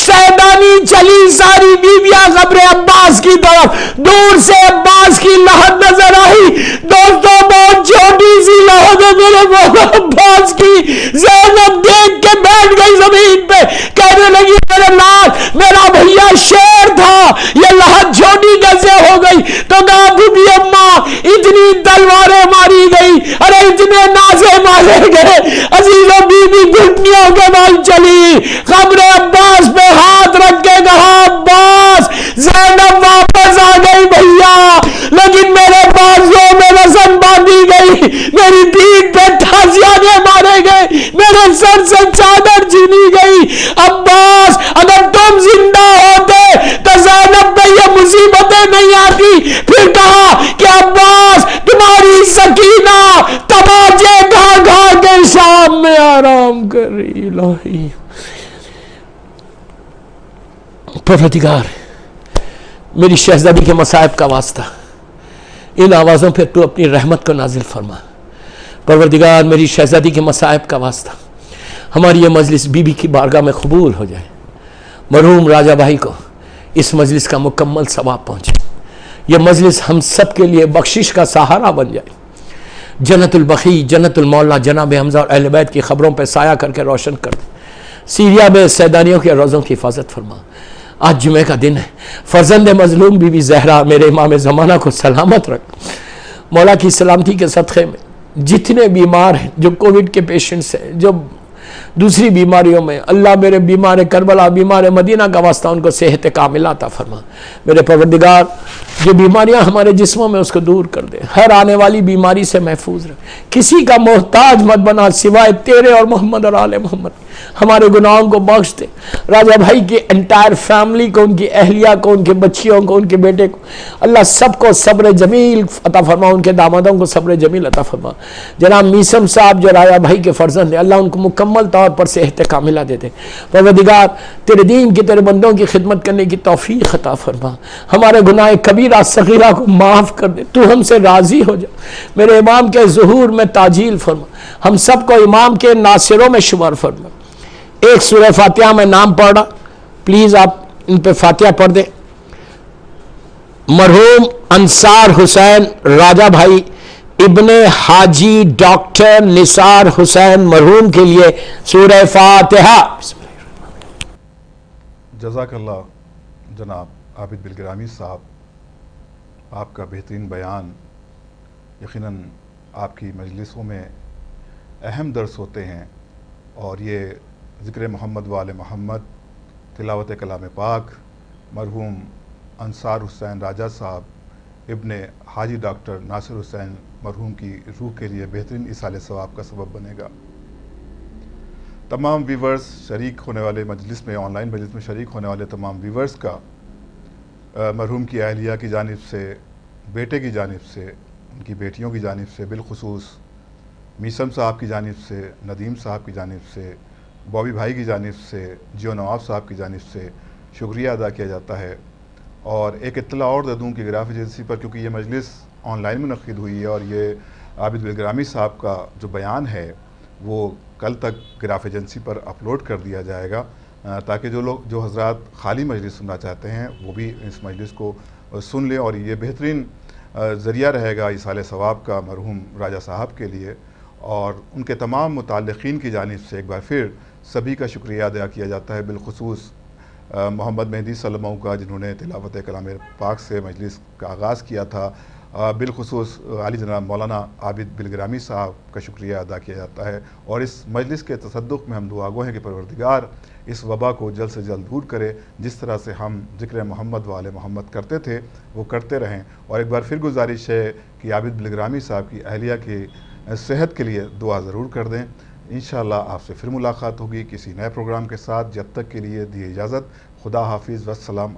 شہدانی چلی، ساری بیویاں قبر عباس کی طرف، دور سے عباس کی لحد نظر آئی۔ دوستوں بہت چھوٹی سی لحد ہے میرے مولا عباس کی۔ زینب دیکھ کے بیٹھ گئی زمین پہ، کہنے لگی میرے لال میرا بھیا شیر تھا، یہ لحد چھوٹی کیسے ہو گئی؟ تو کہا بوبی اماں اتنی تلواریں ماری گئی، ارے اتنے نازے مارے گئے۔ عزیزوں بی بی گھٹنیوں کے بل چلی، قبر عباس پہ ہاتھ رکھ کے کہا عباس زینب واپس آ گئی بھیا، لیکن میرے بازوں میں رسن باندھی گئی، میری پیٹھ پہ تازیانے مارے گئے، میرے سر سے چادر چھینی گئی۔ عباس اگر تم زندہ ہوتے تو زینب پہ یہ مصیبتیں نہیں آتی۔ پھر کہا کہ عباس تمہاری سکینہ تماچے کھا کھا کے شام میں آرام کر رہی۔ الہی پروردگار میری شہزادی کے مصائب کا واسطہ ان آوازوں پہ تو اپنی رحمت کو نازل فرما۔ پروردگار میری شہزادی کے مصائب کا واسطہ ہماری یہ مجلس بی بی کی بارگاہ میں قبول ہو جائے، مرحوم راجہ بھائی کو اس مجلس کا مکمل ثواب پہنچے، یہ مجلس ہم سب کے لیے بخشش کا سہارا بن جائے۔ جنت البقیع، جنت المولا جناب حمزہ اور اہل بیت کی خبروں پہ سایہ کر کے روشن کر دے۔ سیریا میں سیدانیوں کے روزوں کی حفاظت فرما۔ آج جمعہ کا دن ہے، فرزند مظلوم بی بی زہرا میرے امام زمانہ کو سلامت رکھ۔ مولا کی سلامتی کے صدقے میں جتنے بیمار ہیں، جو کووڈ کے پیشنٹس ہیں، جو دوسری بیماریوں میں، اللہ میرے بیمار کربلا، بیمار مدینہ کا واسطہ ان کو صحت کاملہ عطا فرما۔ میرے پروردگار جو بیماریاں ہمارے جسموں میں اس کو دور کر دے، ہر آنے والی بیماری سے محفوظ رکھ، کسی کا محتاج مت بنا سوائے تیرے اور محمد اور آل محمد۔ ہمارے گناہوں کو بخش دے، راجہ بھائی کی انٹائر فیملی کو، ان کی اہلیہ کو، ان کے بچیوں کو، ان کے بیٹے کو، اللہ سب کو صبر جمیل عطا فرما، ان کے دامادوں کو صبر جمیل عطا فرما۔ جناب میسم صاحب جو راجہ بھائی کے فرزند ہیں، اللہ ان کو مکمل طور پر صحت کاملہ دے دے۔ پروردگار تیرے دین کے، تیرے بندوں کی خدمت کرنے کی توفیق عطا فرما، ہمارے گناہ کبیرہ صغیرہ کو معاف کر دے، تو ہم سے راضی ہو جا، میرے امام کے ظہور میں تعجیل فرما، ہم سب کو امام کے ناصروں میں شمار فرما۔ ایک سورہ فاتحہ میں نام پڑھ رہا، پلیز آپ ان پہ فاتحہ پڑھ دیں۔ مرحوم انصار حسین راجہ بھائی ابن حاجی ڈاکٹر نثار حسین مرحوم کے لیے سورہ فاتحہ۔ جزاک اللہ جناب عابد بالگرامی صاحب، آپ کا بہترین بیان یقیناً آپ کی مجلسوں میں اہم درس ہوتے ہیں، اور یہ ذکر محمد و آل محمد، تلاوت کلام پاک، مرحوم انصار حسین راجہ صاحب ابن حاجی ڈاکٹر ناصر حسین مرحوم کی روح کے لیے بہترین ایصال ثواب کا سبب بنے گا۔ تمام ویورز شریک ہونے والے مجلس میں، آن لائن مجلس میں شریک ہونے والے تمام ویورز کا مرحوم کی اہلیہ کی جانب سے، بیٹے کی جانب سے، ان کی بیٹیوں کی جانب سے، بالخصوص میسم صاحب کی جانب سے، ندیم صاحب کی جانب سے، بابی بھائی کی جانب سے، جیو نواب صاحب کی جانب سے شکریہ ادا کیا جاتا ہے۔ اور ایک اطلاع اور دے دوں کہ گراف ایجنسی پر، کیونکہ یہ مجلس آن لائن منعقد ہوئی ہے اور یہ عابد بالگرامی صاحب کا جو بیان ہے وہ کل تک گراف ایجنسی پر اپلوڈ کر دیا جائے گا، تاکہ جو حضرات خالی مجلس سننا چاہتے ہیں وہ بھی اس مجلس کو سن لیں، اور یہ بہترین ذریعہ رہے گا ایصال ثواب کا مرحوم راجہ صاحب کے لیے۔ اور ان کے تمام متعلقین کی جانب سے ایک بار پھر سبھی کا شکریہ ادا کیا جاتا ہے، بالخصوص محمد مہدی صلی اللہ علیہ وسلم کا، جنہوں نے تلاوت کلام پاک سے مجلس کا آغاز کیا تھا، بالخصوص عالی جناب مولانا عابد بالگرامی صاحب کا شکریہ ادا کیا جاتا ہے۔ اور اس مجلس کے تصدق میں ہم دعا گو ہیں کہ پروردگار اس وبا کو جلد سے جلد دور کرے، جس طرح سے ہم ذکر محمد و آل محمد کرتے تھے وہ کرتے رہیں۔ اور ایک بار پھر گزارش ہے کہ عابد بالگرامی صاحب کی اہلیہ کی صحت کے لیے دعا ضرور کر دیں۔ انشاءاللہ آپ سے پھر ملاقات ہوگی کسی نئے پروگرام کے ساتھ، جب تک کے لیے دیے اجازت، خدا حافظ والسلام۔